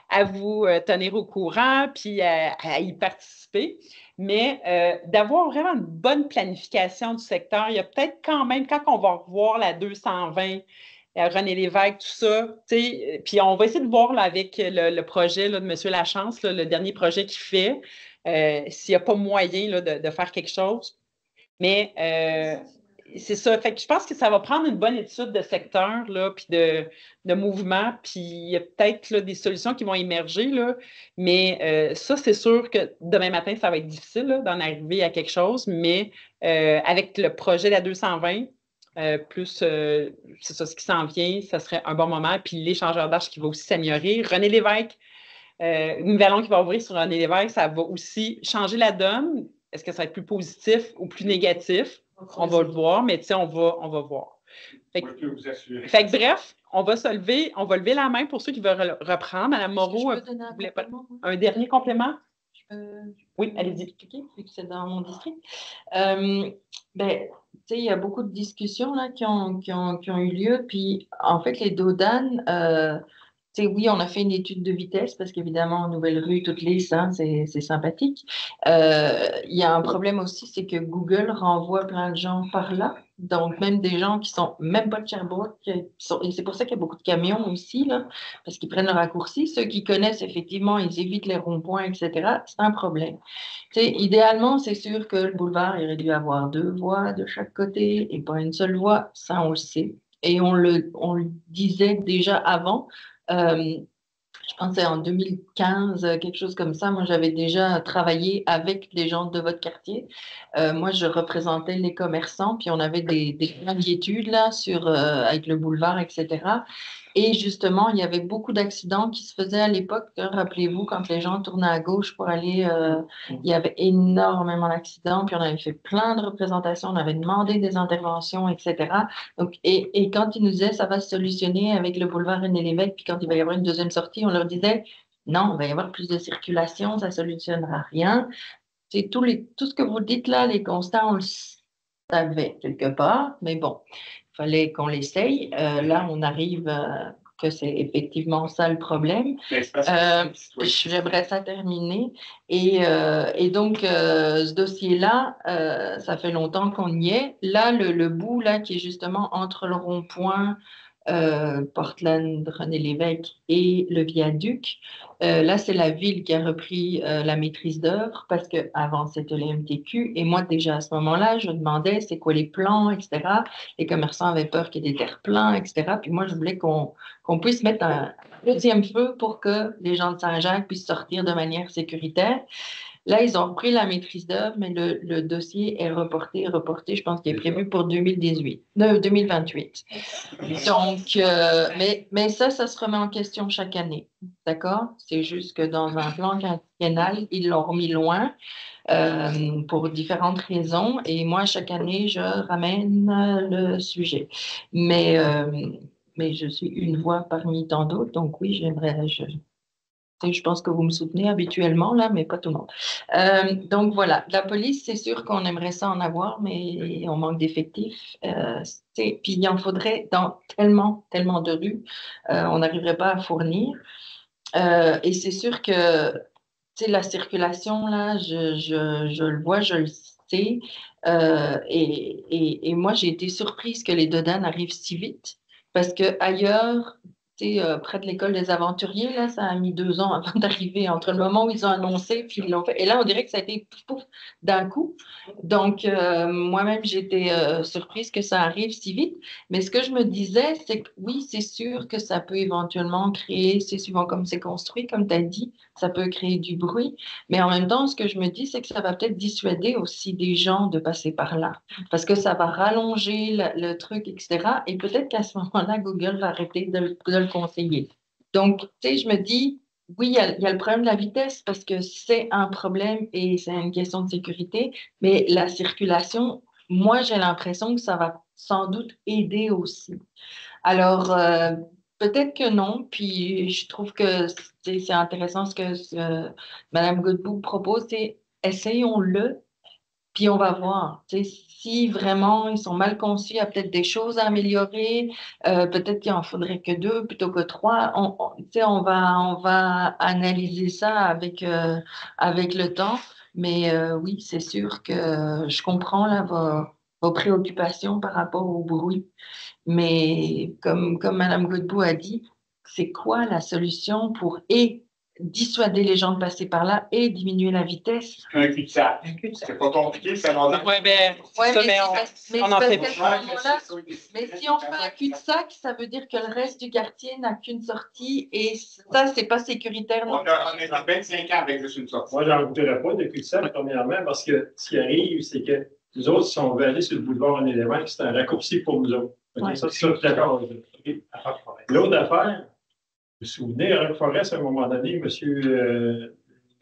à vous tenir au courant puis à y participer. Mais d'avoir vraiment une bonne planification du secteur, il y a peut-être quand même, quand on va revoir la 220, René Lévesque, tout ça, puis on va essayer de voir là, avec le projet là, de M. Lachance, là, le dernier projet qu'il fait, s'il n'y a pas moyen là, de faire quelque chose. Mais c'est ça. Fait que je pense que ça va prendre une bonne étude de secteur, là, puis de mouvement, puis il y a peut-être là, des solutions qui vont émerger, là, mais ça, c'est sûr que demain matin, ça va être difficile là, d'en arriver à quelque chose, mais avec le projet de la 220, plus c'est ça, ce qui s'en vient, ça serait un bon moment, puis l'échangeur d'âge qui va aussi s'améliorer. René Lévesque, une vallon qui va ouvrir sur René Lévesque, ça va aussi changer la donne. Est-ce que ça va être plus positif ou plus négatif? On va le voir, mais tu sais, on va voir. Fait que, Moi, je peux vous assurer. fait que bref, on va lever la main pour ceux qui veulent reprendre. Madame Moreau, Je peux donner vous voulez pas complément, moi? un dernier complément? Oui, Je peux allez-y. expliquer, vu que c'est dans mon district. Tu sais, il y a beaucoup de discussions là, qui ont eu lieu. Puis, en fait, les dodanes, tu sais, oui, on a fait une étude de vitesse parce qu'évidemment, Nouvelle Rue, toutes les hein, c'est sympathique. Il y a un problème aussi, c'est que Google renvoie plein de gens par là. Donc, même des gens qui sont même pas de Sherbrooke, et c'est pour ça qu'il y a beaucoup de camions aussi, là, parce qu'ils prennent le raccourci. Ceux qui connaissent, effectivement, ils évitent les ronds-points, etc. C'est un problème. Tu sais, idéalement, c'est sûr que le boulevard, il aurait dû avoir 2 voies de chaque côté et pas une seule voie. Ça, on le sait. Et on le disait déjà avant. Je pense que c'est en 2015, quelque chose comme ça. Moi, j'avais déjà travaillé avec des gens de votre quartier. Moi, je représentais les commerçants, puis on avait des inquiétudes là sur avec le boulevard, etc. Et justement, il y avait beaucoup d'accidents qui se faisaient à l'époque. Rappelez-vous, quand les gens tournaient à gauche pour aller, il y avait énormément d'accidents, puis on avait fait plein de représentations, on avait demandé des interventions, etc. Donc, et quand ils nous disaient ça va se solutionner avec le boulevard René Lévesque, puis quand il va y avoir une deuxième sortie, on leur disait non, il va y avoir plus de circulation, ça ne solutionnera rien. C'est tout ce que vous dites là, les constats, on le savait quelque part, mais bon, il fallait qu'on l'essaye. Là, on arrive que c'est effectivement ça le problème. J'aimerais ça terminer. Et donc, ce dossier-là, ça fait longtemps qu'on y est. Là, le bout là, qui est justement entre le rond-point Portland, René Lévesque et le viaduc. Là, c'est la ville qui a repris la maîtrise d'œuvre parce qu'avant, c'était les MTQ. Et moi, déjà à ce moment-là, je demandais c'est quoi les plans, etc. Les commerçants avaient peur qu'il y ait des terre-pleins, etc. Puis moi, je voulais qu'on puisse mettre un deuxième feu pour que les gens de Saint-Jacques puissent sortir de manière sécuritaire. Là, ils ont repris la maîtrise d'œuvre, mais le dossier est reporté. Je pense qu'il est prévu pour 2028. Donc, mais ça se remet en question chaque année. D'accord? C'est juste que dans un plan quinquennal, ils l'ont remis loin pour différentes raisons. Et moi, chaque année, je ramène le sujet. Mais je suis une voix parmi tant d'autres. Donc oui, je pense que vous me soutenez habituellement, là, mais pas tout le monde. Donc voilà, la police, c'est sûr qu'on aimerait ça en avoir, mais on manque d'effectifs. Puis il en faudrait dans tellement, tellement de rues, on n'arriverait pas à fournir. Et c'est sûr que la circulation, là, je le vois, je le sais. Et moi, j'ai été surprise que les dodanes arrivent si vite, parce qu'ailleurs, près de l'école des aventuriers, là, ça a mis 2 ans avant d'arriver, entre le moment où ils ont annoncé puis ils l'ont fait. Et là, on dirait que ça a été pouf, d'un coup. Donc, moi-même, j'étais surprise que ça arrive si vite. Mais ce que je me disais, c'est que oui, c'est sûr que ça peut éventuellement créer, c'est suivant comme c'est construit, comme tu as dit, ça peut créer du bruit. Mais en même temps, ce que je me dis, c'est que ça va peut-être dissuader aussi des gens de passer par là. Parce que ça va rallonger le truc, etc. Et peut-être qu'à ce moment-là, Google va arrêter de le conseiller. Donc, tu sais, je me dis, oui, il y a le problème de la vitesse parce que c'est un problème et c'est une question de sécurité, mais la circulation, moi, j'ai l'impression que ça va sans doute aider aussi. Alors, peut-être que non, puis je trouve que c'est intéressant ce que Mme Godbout propose, c'est essayons-le, puis on va voir. Tu sais, si vraiment ils sont mal conçus, il y a peut-être des choses à améliorer, peut-être qu'il en faudrait que 2 plutôt que 3. Tu sais, on va analyser ça avec le temps, mais oui, c'est sûr que je comprends là, vos préoccupations par rapport au bruit. Mais comme Mme Godbout a dit, c'est quoi la solution pour dissuader les gens de passer par là et diminuer la vitesse? Un cul-de-sac. C'est pas compliqué, ça va Oui, bien, Ouais, ça, mais mais on en fait qu'à ce pas. moment-là, mais si on fait un cul-de-sac, ça veut dire que le reste du quartier n'a qu'une sortie et ça, c'est pas sécuritaire. On est dans 25 ans avec juste une sortie. Moi, j'en voudrais pas de cul-de-sac, premièrement, parce que ce qui arrive, c'est que nous autres, si on veut aller sur le boulevard en élément, c'est un raccourci pour nous autres. OK, Ouais. ça, je suis d'accord avec vous. OK. L'autre affaire, vous vous souvenez, à Rock Forest, à un moment donné,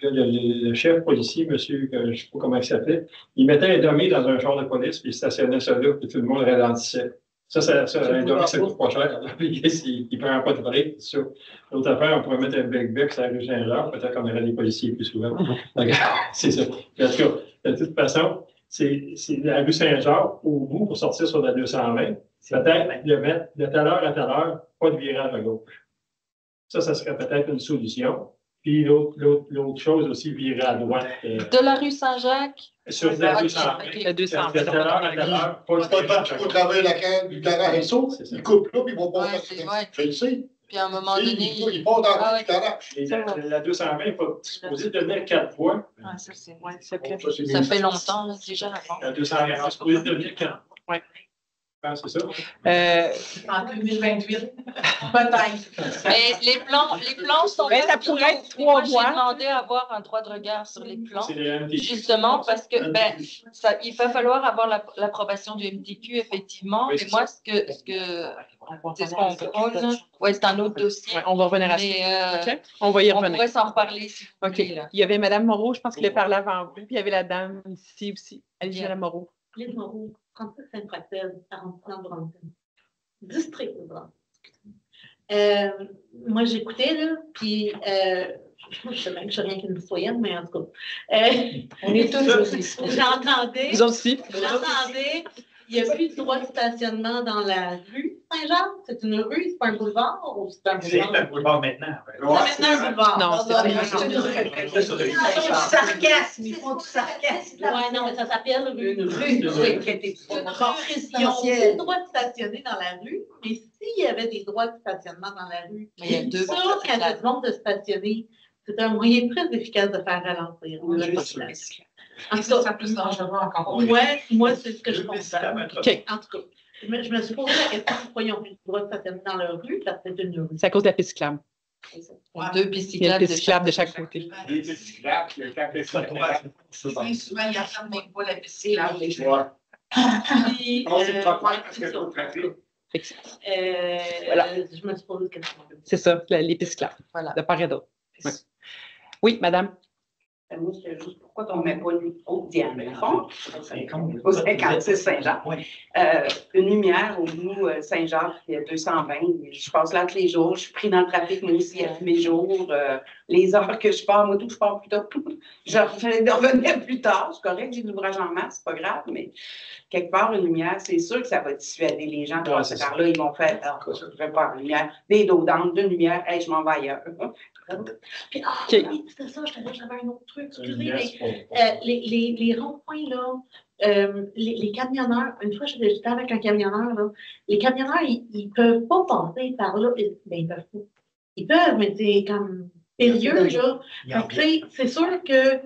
le chef policier, monsieur, je ne sais pas comment il s'appelait, il mettait un dummy dans un char de police, puis il stationnait ça là, puis tout le monde ralentissait. Ça un dummy, ça coûte pas cher. Il ne prend pas de break, c'est sûr. L'autre affaire, on pourrait mettre un bec sur la rue Saint-Jean, peut-être qu'on aurait des policiers plus souvent. Donc, c'est ça. En tout cas, de toute façon, c'est la rue Saint-Jean au bout pour sortir sur la 220. Peut-être le mettre de telle heure à telle heure, pas de virage à gauche. Ça serait peut-être une solution. Puis l'autre chose aussi, virer à droite. De la rue Saint-Jacques? Sur la Ok, 220. ok. La 200. De telle heure à telle heure, pas C'est pas le temps qu'il faut travailler la canne du garage et ça. C'est ça. Ils coupent là, puis ils vont Ouais, passer. c'est vrai. Je le sais. Puis à un moment Ils donné, ils vont dans Ah le garage. Et la 220 est supposée devenir 4 voies. ouais, ça, c'est Oui, c'est clair. ça fait longtemps là, déjà avant. La 220 est supposée devenir 4. Oui. C'est ça. En 2028, peut-être. Mais les plans sont Mais ça pas pourrait être finaux. Moi, 3 j'ai voies. demandé à avoir un droit de regard sur les plans. C'est les MTQ. Justement, parce que il va falloir avoir l'approbation du MTQ, effectivement. Oui, Mais c'est moi, c'est ce qu'on prône. Oui, c'est un autre dossier. Ouais, on va revenir à ça. Mais OK? On va y on revenir. pourrait s'en reparler si vous OK. voulez. Là. Il y avait Mme Moreau, je pense qu'il a parlé avant vous, puis il y avait la dame ici aussi. Allez, Mme Moreau. Lise Moreau, 36 Sainte-Praxelle, 40 Brompton. District de Brompton. Moi, j'écoutais, là, puis je sais même que je suis rien qu'une citoyenne, mais en tout cas. On est tous aussi. J'entendais, Vous aussi? il n'y a plus de droit de stationnement dans la rue Saint-Jean. C'est une rue, c'est pas un boulevard ou c'est un C'est boulevard? un boulevard maintenant. C'est maintenant un boulevard. Non, c'est une rue. Sarcasme, ils font du sarcasme. Ouais, non, mais ça s'appelle rue. Une rue, Une oui. rue. Ils ont plus le droit de stationner dans la rue, mais s'il y avait des droits de stationnement dans la rue, Mais il y a deux ça, quand il y a du monde de stationner, c'est un moyen très efficace de faire ralentir. En tout cas, Ça, plus dangereux encore. ouais, moi, c'est ce que je pense. OK. En tout cas, je me suis posé la question pourquoi ils n'ont plus le droit de stationner dans leur rue, parce que c'est une rue. C'est à cause de la piste cyclable. Deux pistes Il y a une cyclables piste cyclable de chaque côté. Les petits cyclables, le café cyclable. Bien souvent, il y a ça, même pas la piscine. Là, les gens. Ouais. Puis, On c'est pas parce c'est que ça. c'est au trafic. Fait que Voilà. Je me suis posé cette question. c'est ça, les pistes cyclables, Voilà. de part et d'autre. Ouais. Oui, madame. Moi, c'est juste pourquoi on ne met pas une autre diamètre au 56 Saint-Jean. Une lumière au bout Saint-Jacques, il y a 220. Je passe là tous les jours. Je suis pris dans le trafic, moi aussi, à tous les jours. Les heures que je pars, moi, tout, je pars plus tôt. Je revenais plus tard. C'est correct, j'ai de l'ouvrage en masse, c'est pas grave, mais quelque part, une lumière, c'est sûr que ça va dissuader les gens de passer par là. Ils vont faire, je ne vais pas une lumière, des dos d'âne, deux lumières, hey, je m'en vais ailleurs. Puis, OK. oui, c'était ça, j'avais un autre truc. Une Excusez, lumière, mais c'est pas- les ronds-points, là, les camionneurs, une fois, j'étais avec un camionneur, là, les camionneurs, ils ne peuvent pas passer par là. Ben, ils peuvent pas. Ils peuvent, mais c'est comme périlleux, là. Fait que, tu sais, c'est sûr que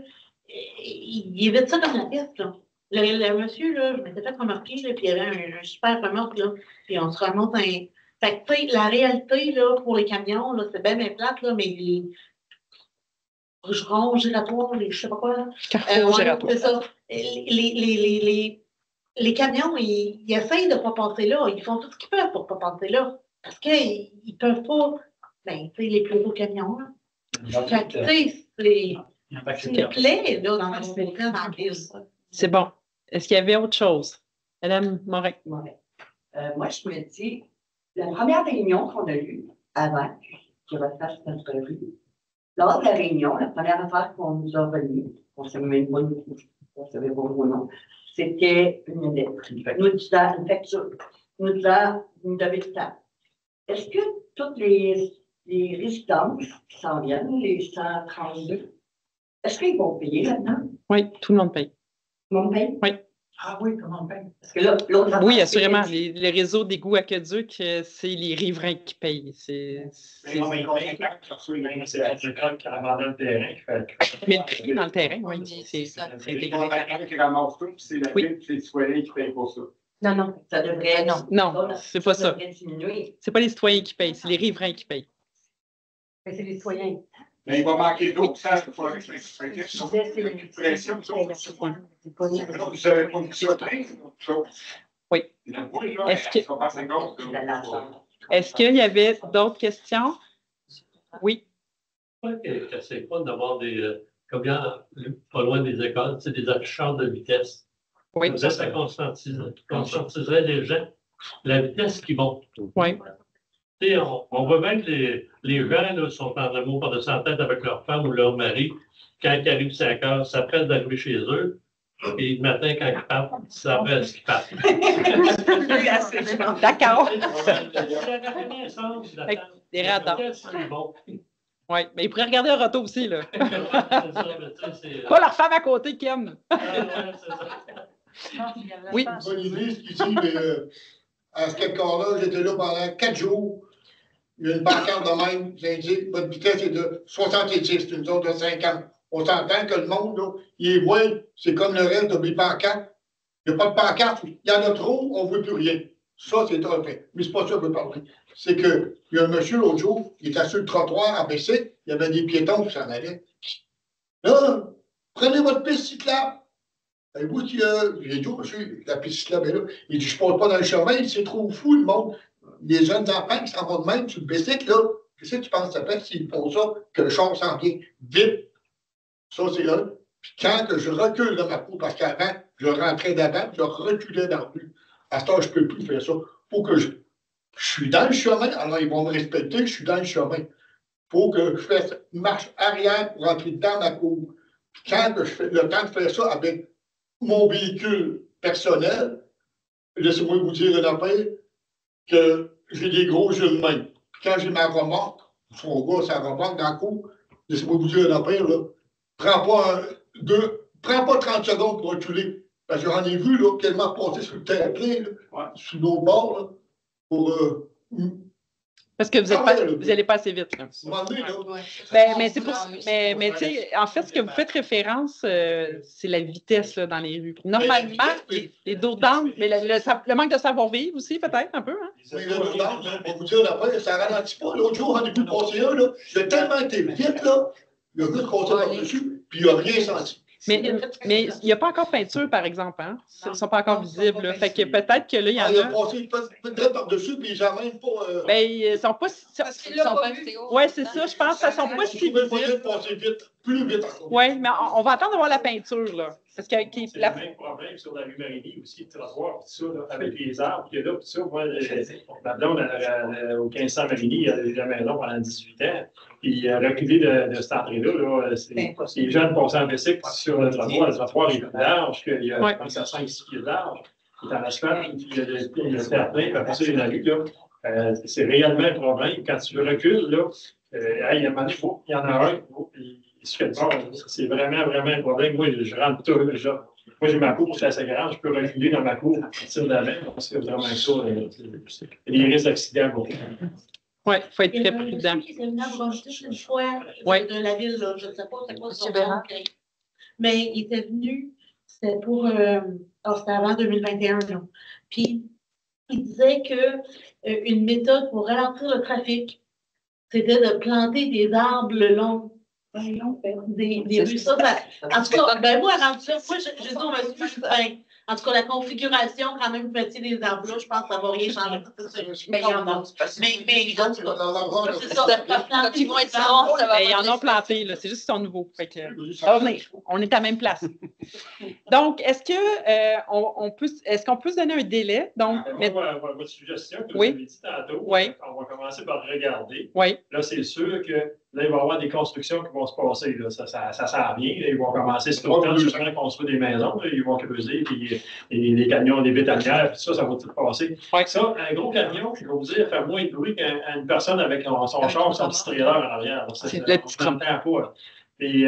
il évite ça comme la piste, là. Le monsieur, là, je m'étais fait remarquer, là, puis il y avait un super remorque, là, puis on se remonte un. Fait que, tu sais, la réalité, là, pour les camions, là, c'est bien plate, là, mais les ronds giratoires, je sais pas quoi, là. Carrefour Ouais, giratoire. c'est ça. Les camions, ils essayent de ne pas passer là. Ils font tout ce qu'ils peuvent pour ne pas passer là. Parce qu'ils ne peuvent pas. Ben, tu sais, les plus gros camions, là. Fait que, tu sais, c'est une plaie, là, dans la ville. C'est bon. Est-ce qu'il y avait autre chose? Madame Morin. Ouais. Moi, je me dis, la première réunion qu'on a eue avant qu'il refasse notre rue, lors de la réunion, la première affaire qu'on nous a remis, on ne savait même pas, on ne savait pas vos noms, c'était une lettre. Nous disant, une facture. Nous disant, vous nous devez le temps. Est-ce que toutes les résidences qui s'en viennent, les 132, est-ce qu'ils vont payer là-dedans? Oui, tout le monde paye. Tout le monde paye? Oui. Ah oui, comment on paye? Parce que là, l'autre Oui, affaire, assurément. c'est- Les réseaux d'égouts aqueducs, c'est les riverains qui payent. Non, mais c'est l'agriculteur qui abandonne le terrain. Mais le prix dans le terrain, oui, c'est C'est les intégré. contractants qui ramassent tout, puis c'est la ville, c'est les citoyens qui payent pour ça. Non, non, ça devrait. Non, c'est pas ça. devrait diminuer. C'est pas les citoyens qui payent, c'est les riverains qui payent. Mais c'est les citoyens. Mais il va manquer d'eau, ça, il faut pression. Vous avez pas vu ça, Oui. Est-ce Est-ce qu'il y avait d'autres questions? Oui. Je crois que c'est pas d'avoir comme pas loin des écoles, c'est des afficheurs de vitesse. Oui. Ça conscientiserait les gens la vitesse qu'ils vont. Oui. Tu sais, on voit bien que les gens là, sont en amour par de s'entendre avec leur femme ou leur mari. Quand ils arrivent 5 heures, ça presse d'arriver chez eux. Et le matin, quand ils partent, ça presse qu'ils partent. D'accord. Avec des radars. Oui, mais ils pourraient regarder un retour aussi, là. Pas leur femme à côté, Kim. Oui. Bonne idée, ce qu'il dit, mais à ce cas-là, j'étais là pendant 4 jours. Il y a une pancarte de même qui indique votre vitesse est de 70, c'est une zone de 50. On s'entend que le monde, là, il est voit, c'est comme le reste de mes pancartes. Il n'y a pas de pancarte, il y en a trop, on ne veut plus rien. Ça, c'est un fait. Mais c'est pas ça que je veux parler. C'est qu'il y a un monsieur l'autre jour, il était sur le trottoir à baisser, il y avait des piétons qui s'en allaient. Là, prenez votre piste cyclable. Et vous, j'ai dit, oh, monsieur, la piste cyclable est là. Il dit, je ne passe pas dans le chemin, c'est trop fou, le monde. Les jeunes enfants qui s'en vont de même sur le bicycle, là, qu'est-ce que tu penses que ça fait s'ils font ça, que le char s'en vient vite? Ça, c'est là. Puis quand que je recule dans ma cour, parce qu'avant, je rentrais d'avant, je reculais dans la rue. À ce temps, je ne peux plus faire ça. Faut que je suis dans le chemin, alors ils vont me respecter, je suis dans le chemin. Il faut que je fasse une marche arrière pour rentrer dans ma cour. Puis quand que je fais le temps de faire ça avec mon véhicule personnel, laissez-moi vous dire une affaire, que j'ai des gros jeux de main. Puis quand j'ai ma remorque, son gars, sa remorque dans la cour, laissez-moi vous dire une affaire, là, prends pas 30 secondes pour reculer. Parce que j'en ai vu, là, tellement passer sur le terrain, là, sur l'autre bord, là, pour... Parce que vous n'allez pas assez vite. Là. Mais tu sais, en fait, ce que vous faites référence, c'est la vitesse là, dans les rues. Normalement, les dos d'âne, mais le manque de savoir-vivre aussi, peut-être, un peu. Hein? Mais le dos d'âne, on va vous dire après, ça ralentit pas. L'autre jour, on a pu passer un, là, j'ai tellement été vite, là, le gars se passait par-dessus, puis il n'a rien senti. Mais il n'y a pas encore peinture, par exemple. Hein? Ils ne sont pas encore visibles. Là. Fait que peut-être que là, il y en a. Il a passé peut-être par-dessus, puis ils n'ont même pas. Ben, ils ne sont pas. Oui, c'est ça. Je pense que ça ne sont pas si visibles. Passer vite, plus vite encore. Oui, mais on va attendre de voir la peinture, là. Parce que c'est le même problème sur la rue Marigny aussi, le trottoir, tout ça, là, avec les arbres qu'il y a là, tout ça. Moi, ma blonde, au 1500 Marigny, il a eu la maison pendant 18 ans. Puis reculer de cette entrée-là, là les jeunes passaient en bicycle sur le trottoir est plus large, qu'il y a 5-6 pieds de large. Il est en asphalte, puis il y a le terre plein, puis après ça, il y a la rue, là. C'est réellement un problème. Quand tu recules, là, il y en a un, c'est vraiment, vraiment un problème. Moi, je rentre tout. Moi, j'ai ma cour, c'est assez grande, je peux reculer dans ma cour à partir d'avant, parce que vraiment ça, il y a des risques d'accident. Oui, il faut être très prudent. Il était venu à Brompton une fois de la ville, là, je ne sais pas c'est quoi son nom. Mais il était venu, c'était pour, c'était avant 2021, là. Puis, il disait qu'une méthode pour ralentir le trafic, c'était de planter des arbres le long Des rues, ça. En tout cas, ben moi, rendu ça, moi, je dis au monsieur, ben, en tout cas, la configuration, quand même, petit des emplois, je pense que ça ne va rien changer. Mais il y en a. Mais en tout cas, c'est ça. Quand ils vont être grands, ça va Ben, ils en ont planté, là. C'est juste qu'ils sont nouveaux. Fait que, ça va venir. On est à la même place. Donc, est-ce qu'on peut se donner un délai? Donc, Votre suggestion que vous Oui. avez dit tantôt, Oui. on va commencer par regarder. oui. Là, c'est sûr que là, il va y avoir des constructions qui vont se passer. Là. Ça s'en vient. Là. Ils vont commencer cet automne, justement, à construire des maisons. Là. Ils vont creuser, puis les camions, les bétonnières, puis ça va tout passer. Ouais. Ça, un gros camion, je vais vous dire, fait moins de bruit qu'une personne avec son char, son petit trailer en arrière. C'est le petit on n'entend pas. Et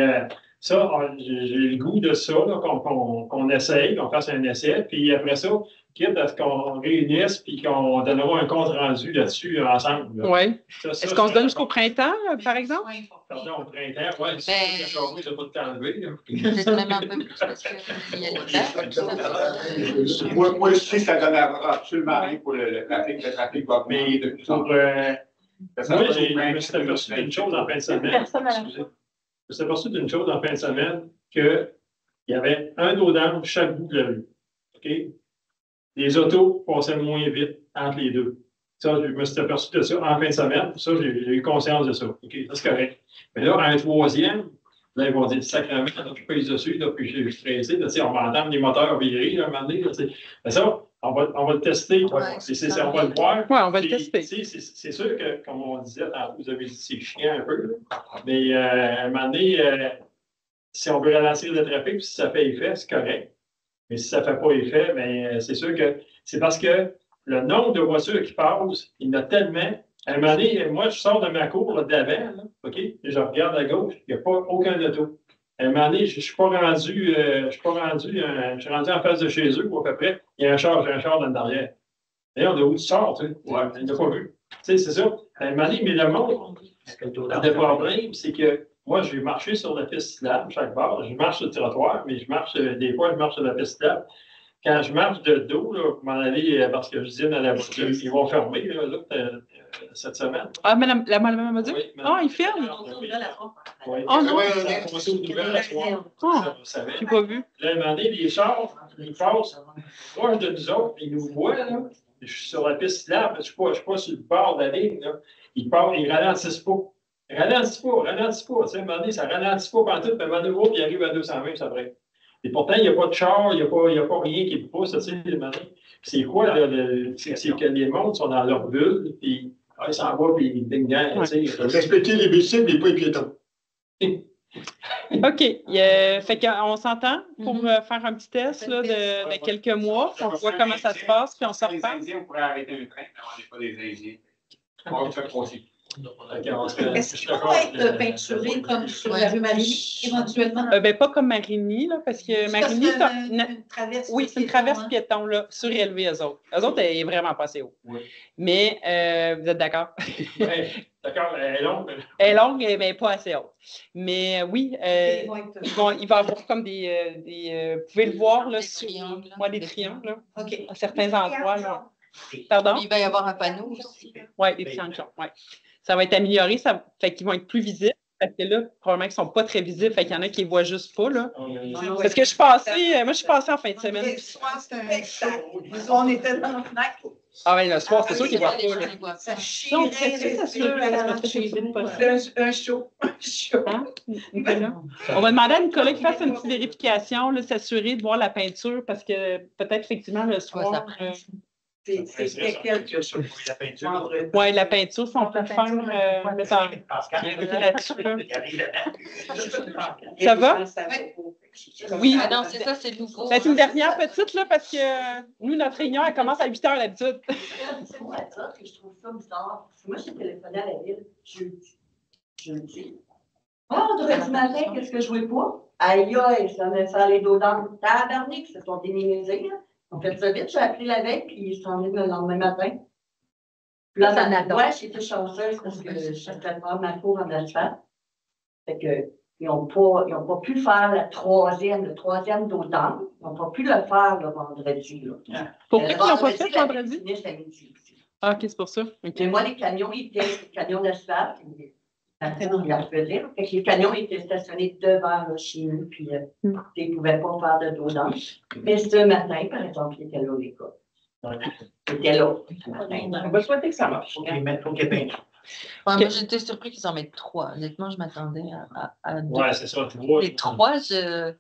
ça, j'ai le goût de ça, là, qu'on essaye, qu'on fasse un essai, puis après ça, quitte à ce qu'on réunisse puis qu'on donnera un compte rendu là-dessus ensemble. Là. Oui. Ça, Est-ce qu'on se donne jusqu'au printemps, par exemple? Pardon, au printemps, oui, c'est Ben, le charmé, je ne vais pas t'enlever. Peut-être même un peu plus parce qu'il y a le temps. Moi, je sais que ça donne absolument rien pour le trafic. Le trafic va augmenter de plus en plus. Moi, je me suis aperçu d'une chose en fin de semaine. Excusez. Je me suis aperçu d'une chose en fin de semaine qu'il y avait un dos d'âne chaque bout de la rue. OK? Les autos passaient moins vite entre les deux. Ça, je me suis aperçu de ça en fin de semaine. Ça, j'ai eu conscience de ça. OK, ça, c'est correct. Mais là, un troisième, là, ils vont dire sacrément, je pèse dessus, là, puis je suis stressé. Là, on va entendre les moteurs virer là, un moment donné. Là, mais ça, on va le tester. On va le voir. Oui, on va le Puis, tester. C'est sûr que, comme on disait, vous avez dit c'est chiant un peu. Là, mais à un moment donné, si on veut ralentir le trafic, puis si ça fait effet, c'est correct. Mais si ça ne fait pas effet, bien, c'est sûr que c'est parce que le nombre de voitures qui passent, il y en a tellement. À un moment donné, moi, je sors de ma cour d'avant, là, OK? Et je regarde à gauche, il n'y a pas aucun auto. À un moment donné, je suis rendu en face de chez eux, ou à peu près, il y a un char dans le derrière. D'ailleurs, de où tu sors, tu sais? Ouais, il n'a pas vu. Tu sais, c'est ça. À un moment donné, mais le monde, le problème, c'est que moi, je vais marcher sur la piste cyclable chaque bord. Je marche sur le trottoir, mais des fois, je marche sur la piste cyclable. Quand je marche de dos, là, pour m'en aller, parce que je dîne à la voiture, ils vont fermer là, cette semaine. Ah, madame m'a dit? Oui, Ah, ils ferment? Oui. Oh non! On va s'ouvrir la soirée. Ah, Vous savez. j'ai pas vu. Là, à un moment donné, les chars, ils passent proche de nous autres, ils nous voient, là. Je suis sur la piste cyclable, je ne suis pas sur le bord de la ligne, là. Ils ralentissent pas. Ralentis pas. Tu sais, à un moment donné, ça ralentit pas pendant tout, puis à un moment donné, puis il arrive à 220, ça break. Et pourtant, il n'y a pas de char, il n'y a pas rien qui pousse, tu sais, à un moment donné. C'est quoi, c'est que les mondes sont dans leur bulle, puis ils s'en vont, puis ils ding-gang, tu sais. Respecter les bicycles, mais pas les piétons. OK. Fait qu'on s'entend pour faire un petit test là, de quelques mois. On voit comment ça se passe, puis on se reparle. Les Indiens, on pourrait arrêter un train, mais on n'est pas des Indiens. On va faire grossir. Est-ce qu'il faut être peinturé comme sur la rue Marigny, éventuellement? Ben, pas comme Marigny, là, parce que Marigny, c'est une traverse. oui, c'est une traverse piéton, là, surélevée, eux autres. Eux autres, elle est vraiment pas assez haut. Oui. Mais, vous êtes d'accord? Oui, d'accord, elle est longue. Elle est longue, mais pas assez haute. Mais oui, il va y avoir comme vous pouvez le voir, là, Des triangles. Moi, des triangles, là, OK. à certains endroits, là. Pardon? Il va y avoir un panneau aussi. Oui, des triangles, oui. Ça va être amélioré, ça fait qu'ils vont être plus visibles. Parce que là, probablement qu'ils ne sont pas très visibles, fait qu'il y en a qui ne les voient juste pas, là. Parce que je suis passée en fin de semaine. Le soir, c'était un show. On était dans la fenêtre. Ah oui, le soir, c'est sûr qu'ils ne voient pas, là. Ça chirait. Un show. Hein, Nicolas? On va demander à Nicolas qu'il fasse une petite vérification, là, s'assurer de voir la peinture, parce que peut-être effectivement le soir. C'est quelque chose. Oui, la peinture, si on peut le faire, mettre là-dessus. Ça va? Oui. Ah non, c'est ça, c'est nouveau. C'est une dernière petite, là, parce que nous, notre réunion, elle commence à 8 h d'habitude. C'est moi ça que je trouve ça bizarre. Parce que moi, j'ai téléphoné à la ville jeudi. Vendredi matin, qu'est-ce que je jouais pas? Aïe, aïe, ça me fait les dos dans le tabarnak, qui se sont dénémisés. On fait ça vite, j'ai appelé la veille, puis ils sont venus le lendemain matin. Puis là, ouais, j'étais chanceuse parce que je faisais pas ma cour en asphalte. Fait que, ils n'ont pas pu faire le troisième d'automne. Ils n'ont pas pu le faire le vendredi. Là. Pourquoi ils n'ont pas fait vendredi? Fini, c'était midi. Ah, OK, c'est pour ça. Okay. Mais moi, les camions, ils viennent, les camions d'asphalte, on la faisait. Fait que les camions étaient stationnés devant là, chez nous, puis ils ne pouvaient pas faire de dos d'âme. Mais ce matin, par exemple, il était là, les gars. Il était là. On va souhaiter que ça marche. Faut qu'ils mettent, faut qu'ils peignent. Ouais, moi, j'étais surpris qu'ils en mettent 3. Honnêtement, je m'attendais à 2. Ouais, c'est ça. 3. Les 3, je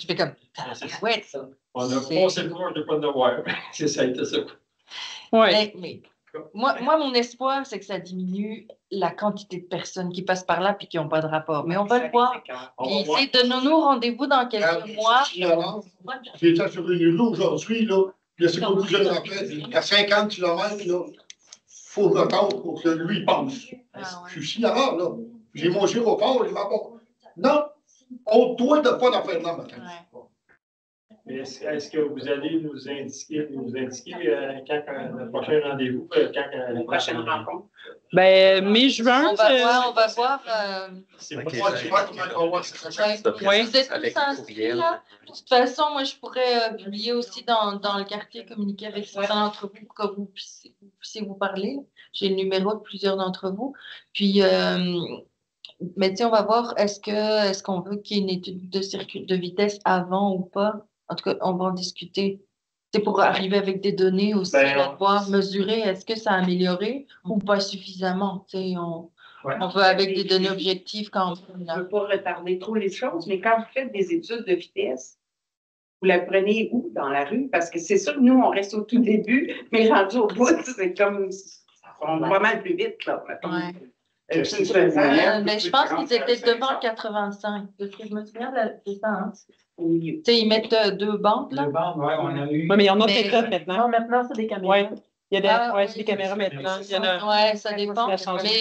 fais comme. Ouais, ça. On a passé le tour de pas de voir. C'est ça, a été ça. Ouais. Mais moi, mon espoir, c'est que ça diminue la quantité de personnes qui passent par là et qui n'ont pas de rapport. Mais on va le voir. Puis, donnons-nous rendez-vous dans quelques mois. J'ai été sur une rue aujourd'hui, là. Il y a ce que je rappelle, à 50 km, là. Faut que j'attende pour que lui pense. Je suis signaleur, là. J'ai mon gyrophare, il m'a pas. Non, on doit de pas d'en faire là, matin. Est-ce que vous allez nous indiquer quand le prochain rendez-vous, quand La prochaine rencontre? Ben, mai-juin. On va voir. c'est Moi, pas tu vois comment on va voir ça. Oui. Vous êtes tous inscrits, là. De toute façon, moi, je pourrais publier aussi dans le quartier, communiquer avec certains d'entre vous pour que vous puissiez vous parler. J'ai le numéro de plusieurs d'entre vous. Puis, mais tu sais, on va voir, est-ce qu'on veut qu'il y ait une étude de vitesse avant ou pas? En tout cas, on va en discuter. C'est pour arriver avec des données aussi, là, pouvoir mesurer est-ce que ça a amélioré ou pas suffisamment. Tu sais, on veut avec des données objectives quand on ne veut pas retarder trop les choses, mais quand vous faites des études de vitesse, vous la prenez où? Dans la rue? Parce que c'est sûr que nous, on reste au tout début, mais rendu au bout, c'est comme ça va pas mal plus vite, là. Ouais. Mais je pense qu'ils étaient devant le 85. Parce que je me souviens de ça. Hein? Tu sais, ils mettent 2 bandes, là. 2 bandes, oui, on a eu. Oui, mais il y en a peut-être maintenant. Non, maintenant, c'est des caméras. Oui. Il y a des caméras maintenant. Il y en a. Oui, ça dépend. Mais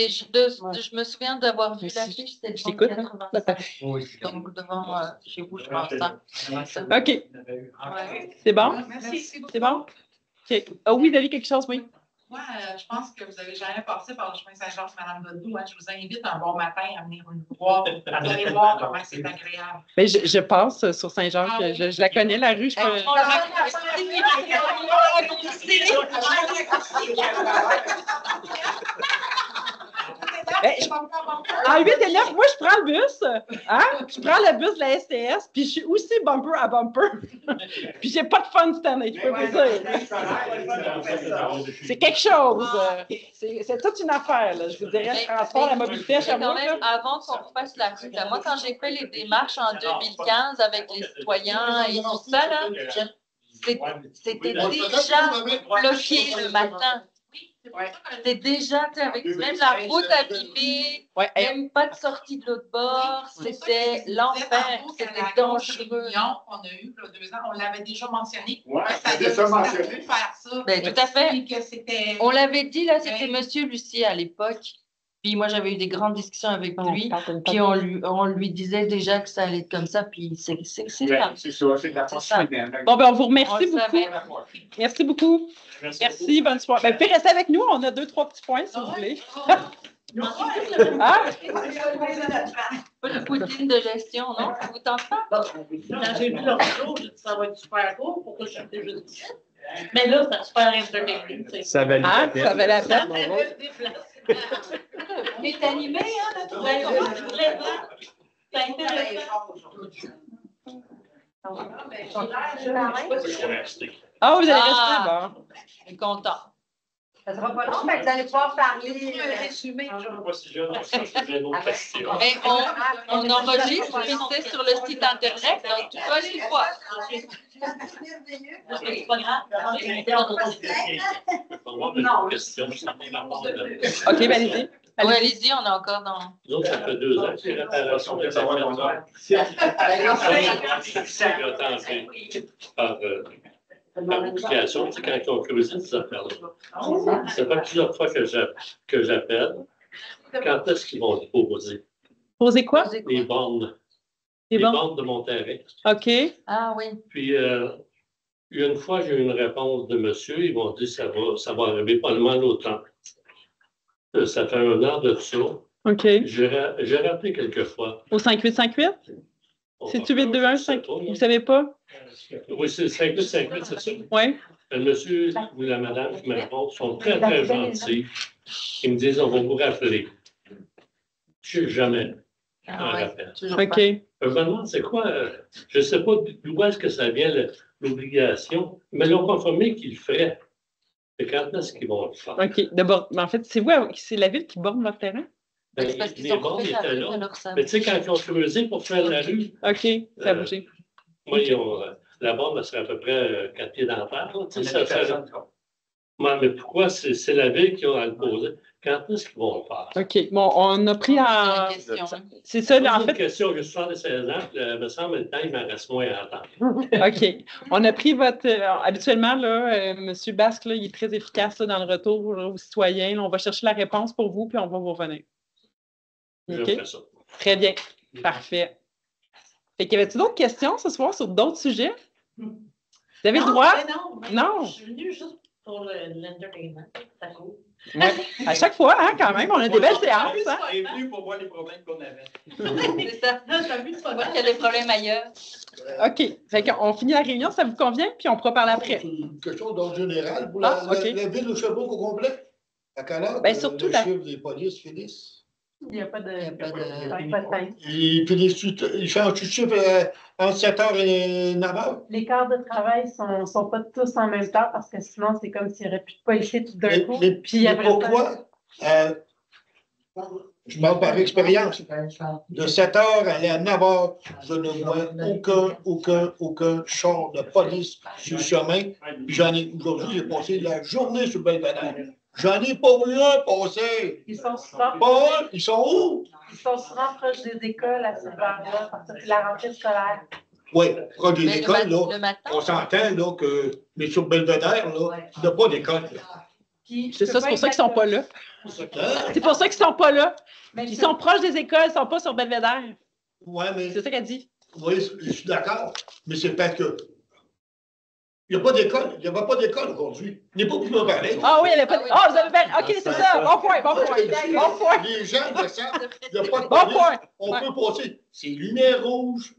je me souviens d'avoir vu l'affiche, c'était devant le 85. Donc, devant chez vous, je pense. Ça. OK. C'est bon? Merci beaucoup. C'est bon? OK. Ah oui, David, quelque chose, oui? Moi, je pense que vous n'avez jamais passé par le chemin Saint-Georges, Mme Godbout. Hein. Je vous invite un bon matin à venir nous voir. Vous allez voir comment c'est agréable. Mais je passe sur Saint-Georges. Ah oui. Je la connais, la rue. En 8 et 9, moi, je prends le bus. Hein? Je prends le bus de la STS, puis je suis aussi bumper à bumper. Puis j'ai pas de fun cette année, je peux vous dire. C'est quelque chose. C'est toute une affaire, là. Je vous dirais, le transport, la mobilité à Sherbrooke. Avant qu'on refasse la rue, là, moi, quand j'ai fait les démarches en 2015 avec les citoyens et tout ça, là, c'était déjà bloqué le matin. C'était déjà, avec même la route abîmée, même pas de sortie de l'autre bord, c'était l'enfer, c'était dangereux. On a eu là, 2 ans, on l'avait déjà mentionné. Oui, ça devait faire ça. Ben, tout à fait. Que on l'avait dit, là, c'était M. Lucier à l'époque. Puis moi, j'avais eu des grandes discussions avec lui. Puis on lui disait déjà que ça allait être comme ça. Puis c'est ça. C'est ça, c'est de la force. Bon, ben on vous remercie beaucoup. Merci beaucoup. Merci, bonne soirée. Ben, vous pouvez rester avec nous. On a 2-3 petits points, si vous voulez. Pas de poutine de gestion, non? Ça vous tente pas? Quand j'ai vu leur show, j'ai dit ça va être super court pour que je chante juste ici. Mais là, c'est super entertaining. Ça valait la peine. Ça valait la peine. On est animé, hein, notre présent. C'est intéressant. Ah, vous allez rester, bon. Je suis content. Ça sera pas long, mais vous allez pouvoir parler. Résumé. Je ne sais pas si j'ai une autre question. Mais on enregistre, puis c'est sur le site Internet, donc tu peux aller le voir. C'est pas grave. Non. Question, OK, ben allez-y. Oui, allez-y, on est encore dans. Nous autres, ça fait 2 ans que c'est réparation des affaires. Par l'application, c'est quand ils ont creusé ces affaires-là. Ça fait plusieurs fois que j'appelle. Quand est-ce qu'ils vont déposer? Posez quoi? Les bornes. Les bornes de mon terrain. OK. Ah oui. Puis, une fois, j'ai eu une réponse de monsieur. Ils m'ont dit que ça va arriver pas mal l'automne. Ça fait 1 an de ça. OK. J'ai rappelé quelques fois. Au 5858? C'est-tu 821? Vous ne savez pas? Oui, c'est 5858, c'est ça? Oui. Le monsieur ou la madame qui me répondent sont très, très gentils. Ils me disent, on va vous rappeler. Je ne sais jamais. Ah m'en ouais, rappelle. toujours OK. pas. Je me demande, c'est quoi, je ne sais pas d'où est-ce que ça vient l'obligation, mais ils l'ont confirmé qu'ils le feraient. Et quand est-ce qu'ils vont le faire? OK. Mais en fait, c'est vous, c'est la ville qui borne votre terrain? Ben, C'est parce qu'ils les ont bornes coupé la étaient rue, là. alors ça. Mais tu sais, quand ils ont creusé pour faire la rue, OK, ça a Euh, bougé. moi, la borne, elle serait à peu près 4 pieds dans la terre. Là, tu sais, On avait personne, ça. Ouais, mais pourquoi c'est la ville qui a à le poser? Quand est-ce qu'ils vont le faire? OK. Bon, on a pris en. C'est une question, hein. C'est ça, Moi, là, en j'ai une fait. question, j'ai 76 ans, puis, me semble le temps, il m'en reste moins à attendre. OK. On a pris votre. Habituellement, là, M. Basque, là, il est très efficace là, dans le retour là, aux citoyens. Là, on va chercher la réponse pour vous, puis on va vous revenir. Je OK. fais ça. Très bien. Parfait. Fait qu'il y avait-tu d'autres questions ce soir sur d'autres sujets? Vous avez le droit? Non. Je suis venue juste pour l'entertainment. Ça cool. Ouais. À chaque fois, hein, quand même, on a des belles séances. Hein? Elle est venue pour voir les problèmes qu'on avait. C'est ça. T'as vu, c'est pas Il y a des problèmes ailleurs. OK. Fait qu'on finit la réunion, ça vous convient, puis on pourra parler après. C'est une question d'ordre général. Pour Ah, OK. la ville de Sherbrooke au complet? À quelle heure Ben, surtout le la- chiffre des polices finissent? Il n'y a pas de. Il y a pas de- pas de temps. Ils changent tout de chiffre entre 7h et 9h? Les quarts de travail ne sont pas tous en même temps parce que sinon, c'est comme s'il n'y aurait plus de policiers tout d'un coup. Puis après ça- pourquoi? Je parle par expérience. De 7h aller à 9h, je ne vois aucun char de police sur le chemin. Puis aujourd'hui, j'ai passé la journée sur le Belvédère. J'en ai pas vu un passer. Ils sont souvent, Pas un. Ils sont où? ils sont souvent proches des écoles à cette heure-là parce que c'est la rentrée scolaire. Oui, proche des Mais écoles, le là. matin, On s'entend, là, que. Mais sur le Belvédère, là, il n'y a pas d'école. là. Puis, C'est ça, c'est pour ça qu'ils ne sont pas là. Hein? C'est pour ça qu'ils ne sont pas là. Mais Ils sont proches des écoles, ils ne sont pas sur Belvédère. Ouais, mais. C'est ça qu'elle dit. Oui, je suis d'accord. Mais c'est parce que. Il n'y a pas d'école. Il n'y avait pas d'école aujourd'hui. Il n'est pas obligé d'en parler. Ah oui, elle n'a pas dit. Ah, vous avez bien. OK, c'est ça. Bon point, bon point. Bon point. Les gens le savent. Il n'y a pas de Bon police. point. On Ouais. peut passer. C'est lumière rouge.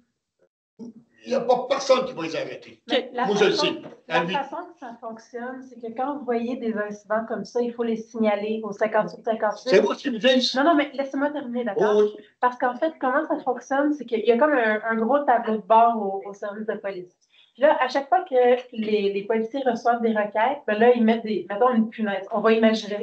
Il n'y a pas personne qui va les arrêter. Mais la Moi, je le façon- sais. La Ah oui. façon que ça fonctionne, c'est que quand vous voyez des incidents comme ça, il faut les signaler au 58-58. C'est moi qui me dis. Non, non, mais laissez-moi terminer, d'accord? Oh, oui. Parce qu'en fait, comment ça fonctionne, c'est qu'il y a comme un gros tableau de bord au service de police. Puis là, à chaque fois que les policiers reçoivent des requêtes, ben là, ils mettent mettons une punaise. On va imaginer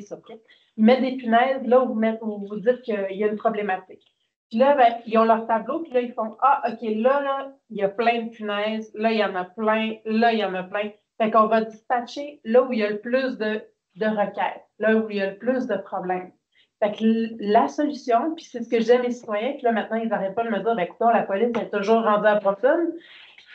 ça, OK? Ils mettent des punaises là où vous dites qu'il y a une problématique. Puis là, ben, ils ont leur tableau, puis là, ils font ah, OK, là, il y a plein de punaises, là, il y en a plein, là, il y en a plein. Fait qu'on va dispatcher là où il y a le plus de requêtes, là où il y a le plus de problèmes. Fait que la solution, puis c'est ce que j'aime les citoyens, puis là, maintenant, ils n'arrêtent pas de me dire, ben, écoutons, la police est toujours rendue à Brompton.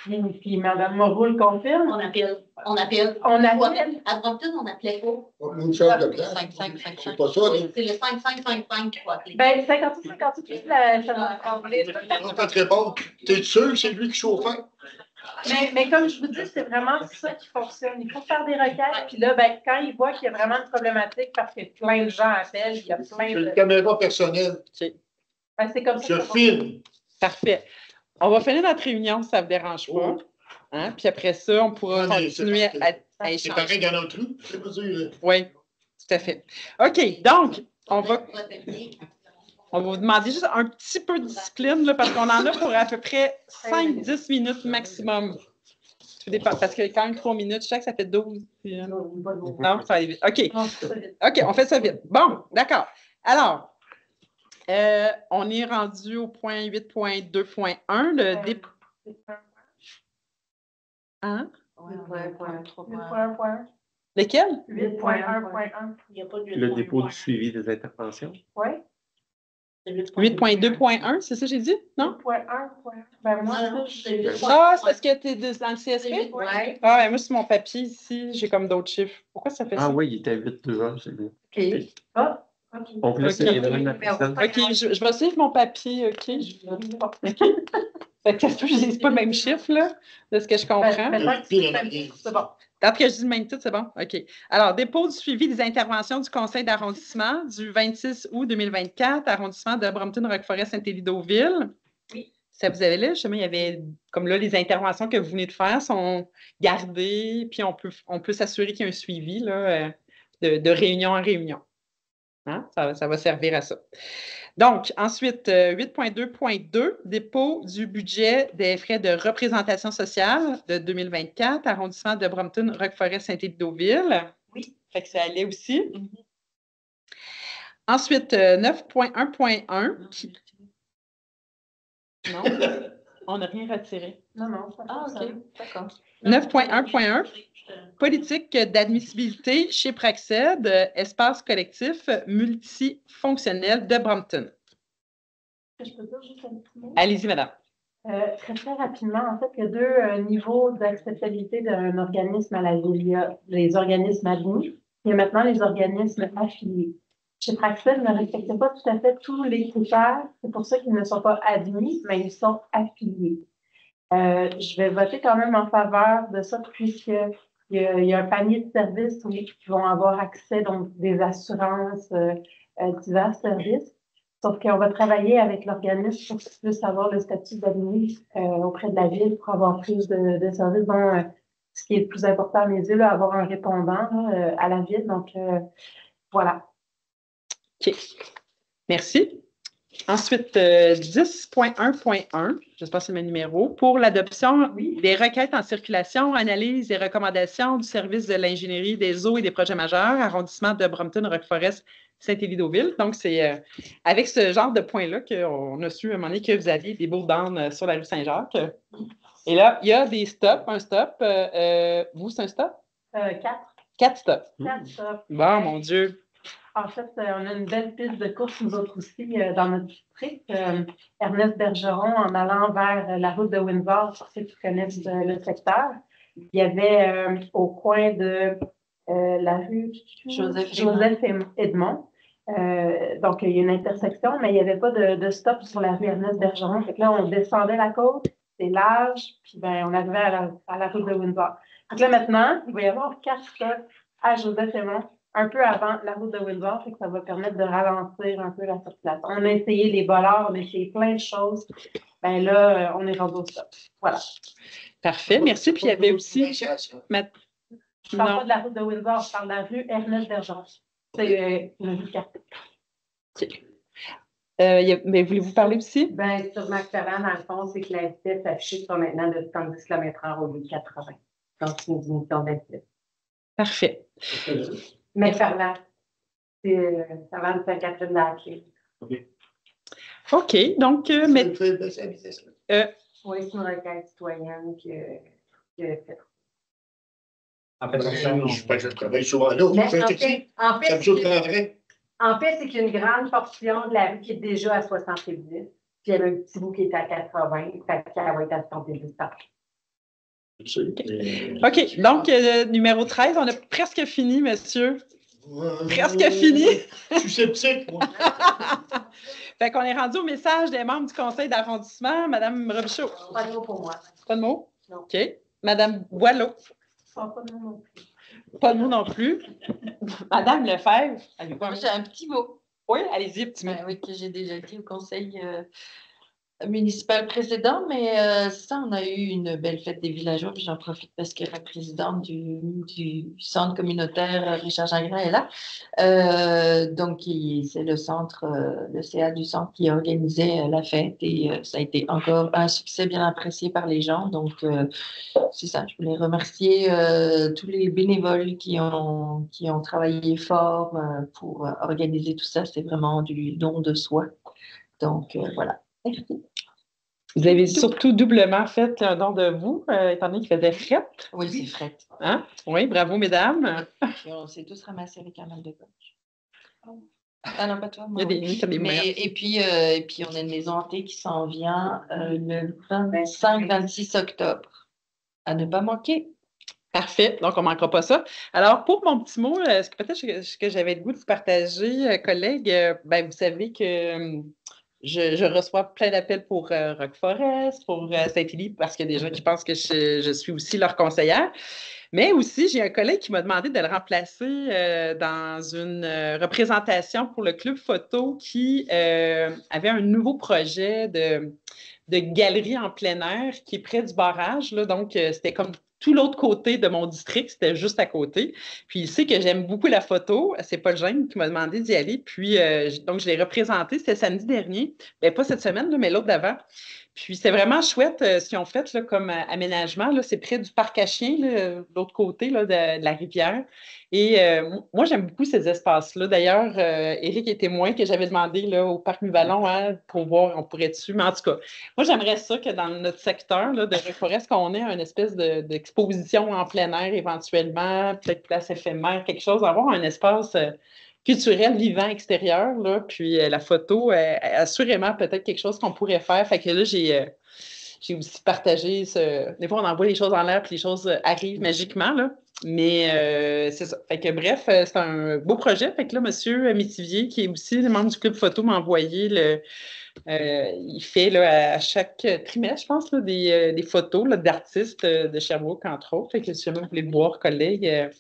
Puis Mme Moreau le confirme. On appelle. On appelle. On appelle. À Brompton, on appelait pas. Une chose de place. 5-5-5-5. C'est pas ça. Oui, c'est le 5-5-5-5 qu'il faut appeler. Ben, 58-58, ça va trembler. On peut te répondre. T'es sûr que c'est lui qui chauffait? Mais comme je vous dis, c'est vraiment ça qui fonctionne. Il faut faire des requêtes, puis là, ben, quand ils voient qu'il y a vraiment une problématique parce que plein de gens appellent, il y a plein J'ai de. une caméra personnelle. Ben, c'est comme ça. Je que ça fonctionne. filme. Parfait. On va finir notre réunion si ça ne vous dérange pas. Hein? Puis après ça, on pourra Ouais, mais continuer c'est à C'est échanger. pareil dans notre rue. Je veux dire. Oui, tout à fait. OK, donc, on va vous demander juste un petit peu de discipline là, parce qu'on en a pour à peu près 5-10 minutes maximum. Tout dépend, parce que quand même 3 minutes, chaque, ça fait 12. Puis, non, ça va aller vite. OK. Non, c'est ça, vite. OK, on fait ça vite. Bon, d'accord. Alors, on est rendu au point 8.2.1, le dépôt. Hein? 8.1.1. Lequel? 8.1.1. Il n'y a pas de Le dépôt du suivi des interventions. Oui. 8.2.1, c'est ça que j'ai dit? Non? 8.1.1. Ben, moi, Non, c'est Ah, c'est parce que tu es dans le CSP? Oui. Ah, ben, moi, sur mon papier ici, j'ai comme d'autres chiffres. Pourquoi ça fait Ah ça? oui, il était à 8-2-1, c'est bien. OK. Ah, OK. On vous laisse Ok. Madame la présidente. OK, je vais suivre mon papier, OK? Fait que ça se peut que je dise pas le même chiffre, là, de ce que je comprends. C'est bon. Tant que je dis le même titre, c'est bon? OK. Alors, dépôt du suivi des interventions du conseil d'arrondissement du 26 août 2024, arrondissement de Brompton-Roqueforest-Saint-Élie-Deauville. Oui. Ça vous avait là, justement, il y avait, comme là, les interventions que vous venez de faire sont gardées, puis on peut s'assurer qu'il y a un suivi là, de réunion en réunion. Hein? Ça va servir à ça. Donc, ensuite, 8.2.2, dépôt du budget des frais de représentation sociale de 2024, arrondissement de Brompton, Roqueforest, Saint-Élie-Deauville. Oui. Fait que ça allait aussi. Ensuite, 9.1.1. Non, on n'a rien retiré. Non. Ah, OK. D'accord. 9.1.1, politique d'admissibilité chez Praxed, espace collectif multifonctionnel de Brompton. Je peux dire juste un petit mot? Allez-y, madame. Très, très rapidement, en fait, il y a deux niveaux d'acceptabilité d'un organisme à la ville. Il y a les organismes admis, il y a maintenant les organismes affiliés. Chez Praxed ne respectent pas tout à fait tous les critères. C'est pour ça qu'ils ne sont pas admis, mais ils sont affiliés. Je vais voter quand même en faveur de ça, puisqu'il y a un panier de services qui vont avoir accès, donc des assurances, divers services. Sauf qu'on va travailler avec l'organisme pour qu'ils puissent avoir le statut d'admis auprès de la ville pour avoir plus de services, dont ce qui est le plus important à mes yeux, là, avoir un répondant à la ville. Donc, voilà. OK. Merci. Ensuite, 10.1.1, j'espère que c'est le même numéro, pour l'adoption des requêtes en circulation, analyse et recommandations du service de l'ingénierie des eaux et des projets majeurs, arrondissement de Brompton, Roqueforest, Saint-Élie-Deauville. Donc, c'est avec ce genre de points-là qu'on a su à un moment donné que vous aviez des beaux downs sur la rue Saint-Jacques. Et là, il y a des stops, un stop. Vous, c'est un stop? 4. 4 stops. 4 stops. Bon, mon Dieu. En fait, on a une belle piste de course, nous autres aussi, dans notre district. Ernest Bergeron, en allant vers la route de Windsor, pour ceux qui connaissent le secteur, il y avait au coin de la rue Joseph Edmond. Donc, il y a une intersection, mais il n'y avait pas de stop sur la rue Ernest Bergeron. Fait que là, on descendait la côte, c'est large, puis on arrivait à la route de Windsor. Donc là, maintenant, il va y avoir 4 stops à Joseph Edmond, un peu avant la route de Windsor, fait que ça va permettre de ralentir un peu la circulation. On a essayé les bollards, on a essayé plein de choses. Ben là, on est rendu au stop. Voilà. Parfait, merci. Puis il y avait aussi... Je ne parle pas de la route de Windsor, je parle de la rue Ernest Bergeron. C'est une rue de quartier. Mais voulez-vous parler aussi? Bien, sur McFarland, dans le fond, c'est que la vitesse affichée sont maintenant de 70 km/h au lieu de 80. Donc, c'est une diminution de la vitesse. Parfait. McFarland, c'est avant de Sainte-Catherine-de-la-Clé. OK, donc... Oui, c'est une requête citoyenne qui a fait. En fait, je travaille souvent là. En fait, c'est qu'il y a une grande portion de la rue qui est déjà à 70. Puis il y avait un petit bout qui est à 80. Fait qu'elle va être à 70 partout. OK, donc numéro 13, on a presque fini, monsieur. Presque fini. Je suis sceptique, moi. Fait qu'on est rendu au message des membres du conseil d'arrondissement. Madame Robichaud. Pas de mots pour moi. Pas de mots? Non. OK. Madame Boileau. Pas de mots non plus. Pas de mots non plus. Madame Lefebvre. Moi, j'ai un petit mot. Oui, allez-y, petit mot. Oui, que j'ai déjà dit au conseil municipal précédent, mais ça, on a eu une belle fête des villageois, puis j'en profite parce que la présidente du centre communautaire, Richard Gingras, est là. Donc, c'est le centre, le CA du centre qui a organisé la fête et ça a été encore un succès bien apprécié par les gens. Donc, c'est ça, je voulais remercier tous les bénévoles qui ont travaillé fort pour organiser tout ça. C'est vraiment du don de soi. Donc, voilà. Merci. Vous avez surtout doublement fait un don de vous, étant donné qu'il faisait fret. Oui, c'est fret. Hein? Oui, bravo, mesdames. Puis on s'est tous ramassés avec un mal de gauche. Ah non, pas toi. Il y a des et puis, on a une maison hantée qui s'en vient le 25-26 octobre. À ne pas manquer. Parfait, donc on ne manquera pas ça. Alors, pour mon petit mot, peut-être ce que j'avais le goût de vous partager, collègues, vous savez que je reçois plein d'appels pour Roqueforest, pour Saint-Élie, parce qu'il y a des gens qui pensent que je suis aussi leur conseillère. Mais aussi, j'ai un collègue qui m'a demandé de le remplacer dans une représentation pour le club photo qui avait un nouveau projet de galerie en plein air qui est près du barrage. Là, donc, c'était comme tout l'autre côté de mon district, c'était juste à côté. Puis il sait que j'aime beaucoup la photo. C'est Paul Gênes qui m'a demandé d'y aller. Puis donc, je l'ai représenté. C'était samedi dernier. Bien, pas cette semaine, là, mais l'autre d'avant. Puis c'est vraiment chouette ce qu'ils ont fait là, comme aménagement. Là, c'est près du parc à chiens, là, de l'autre côté là, de la rivière. Et moi, j'aime beaucoup ces espaces-là. D'ailleurs, Éric est témoin que j'avais demandé là, au parc Muvallon hein, pour voir, on pourrait dessus. Mais en tout cas, moi, j'aimerais ça que dans notre secteur là, de Reforest, qu'on ait une espèce d'exposition en plein air éventuellement, peut-être place éphémère, quelque chose, avoir un espace culturel vivant extérieur. Là, puis la photo, assurément, peut-être quelque chose qu'on pourrait faire. Fait que là, j'ai aussi partagé ce. Des fois, on envoie les choses en l'air, puis les choses arrivent magiquement, là. Mais c'est ça. Fait que bref, c'est un beau projet. Fait que là, M. Métivier, qui est aussi membre du club photo, m'a envoyé il fait là, à chaque trimestre, je pense, là, des photos là, d'artistes de Sherbrooke, entre autres. Fait que si jamais vous voulez le voir, collègues,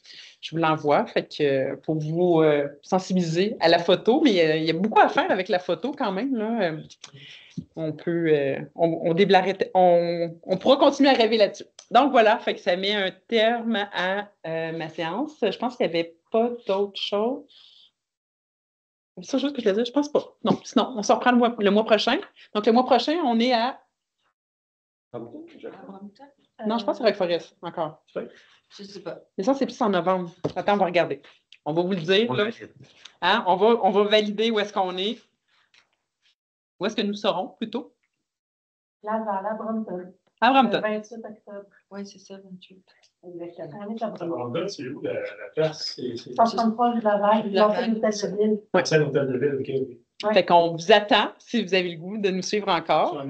je vous l'envoie. Fait que pour vous sensibiliser à la photo, mais il y a beaucoup à faire avec la photo quand même. Là. On peut, on pourra continuer à rêver là-dessus. Donc voilà, fait que ça met un terme à ma séance. Je pense qu'il n'y avait pas d'autre chose. C'est autre chose que je voulais dire? Je pense pas. Non, sinon, on se reprend le mois prochain. Donc le mois prochain, on est à. Non, je pense que c'est avec Forest encore. Je sais pas. Mais ça, c'est plus en novembre. Attends, on va regarder. On va vous le dire. Là. Hein? On va valider où est-ce qu'on est. Où est-ce que nous serons, plutôt? Laval, à Brompton. À Brompton. Le 28 octobre. Oui, c'est ça, 28. Exactement. On est à À Brompton, c'est où la place? 133 de Laval, l'ancien hôtel de ville. C'est l'hôtel de ville, OK. Fait qu'on vous attend, si vous avez le goût de nous suivre encore.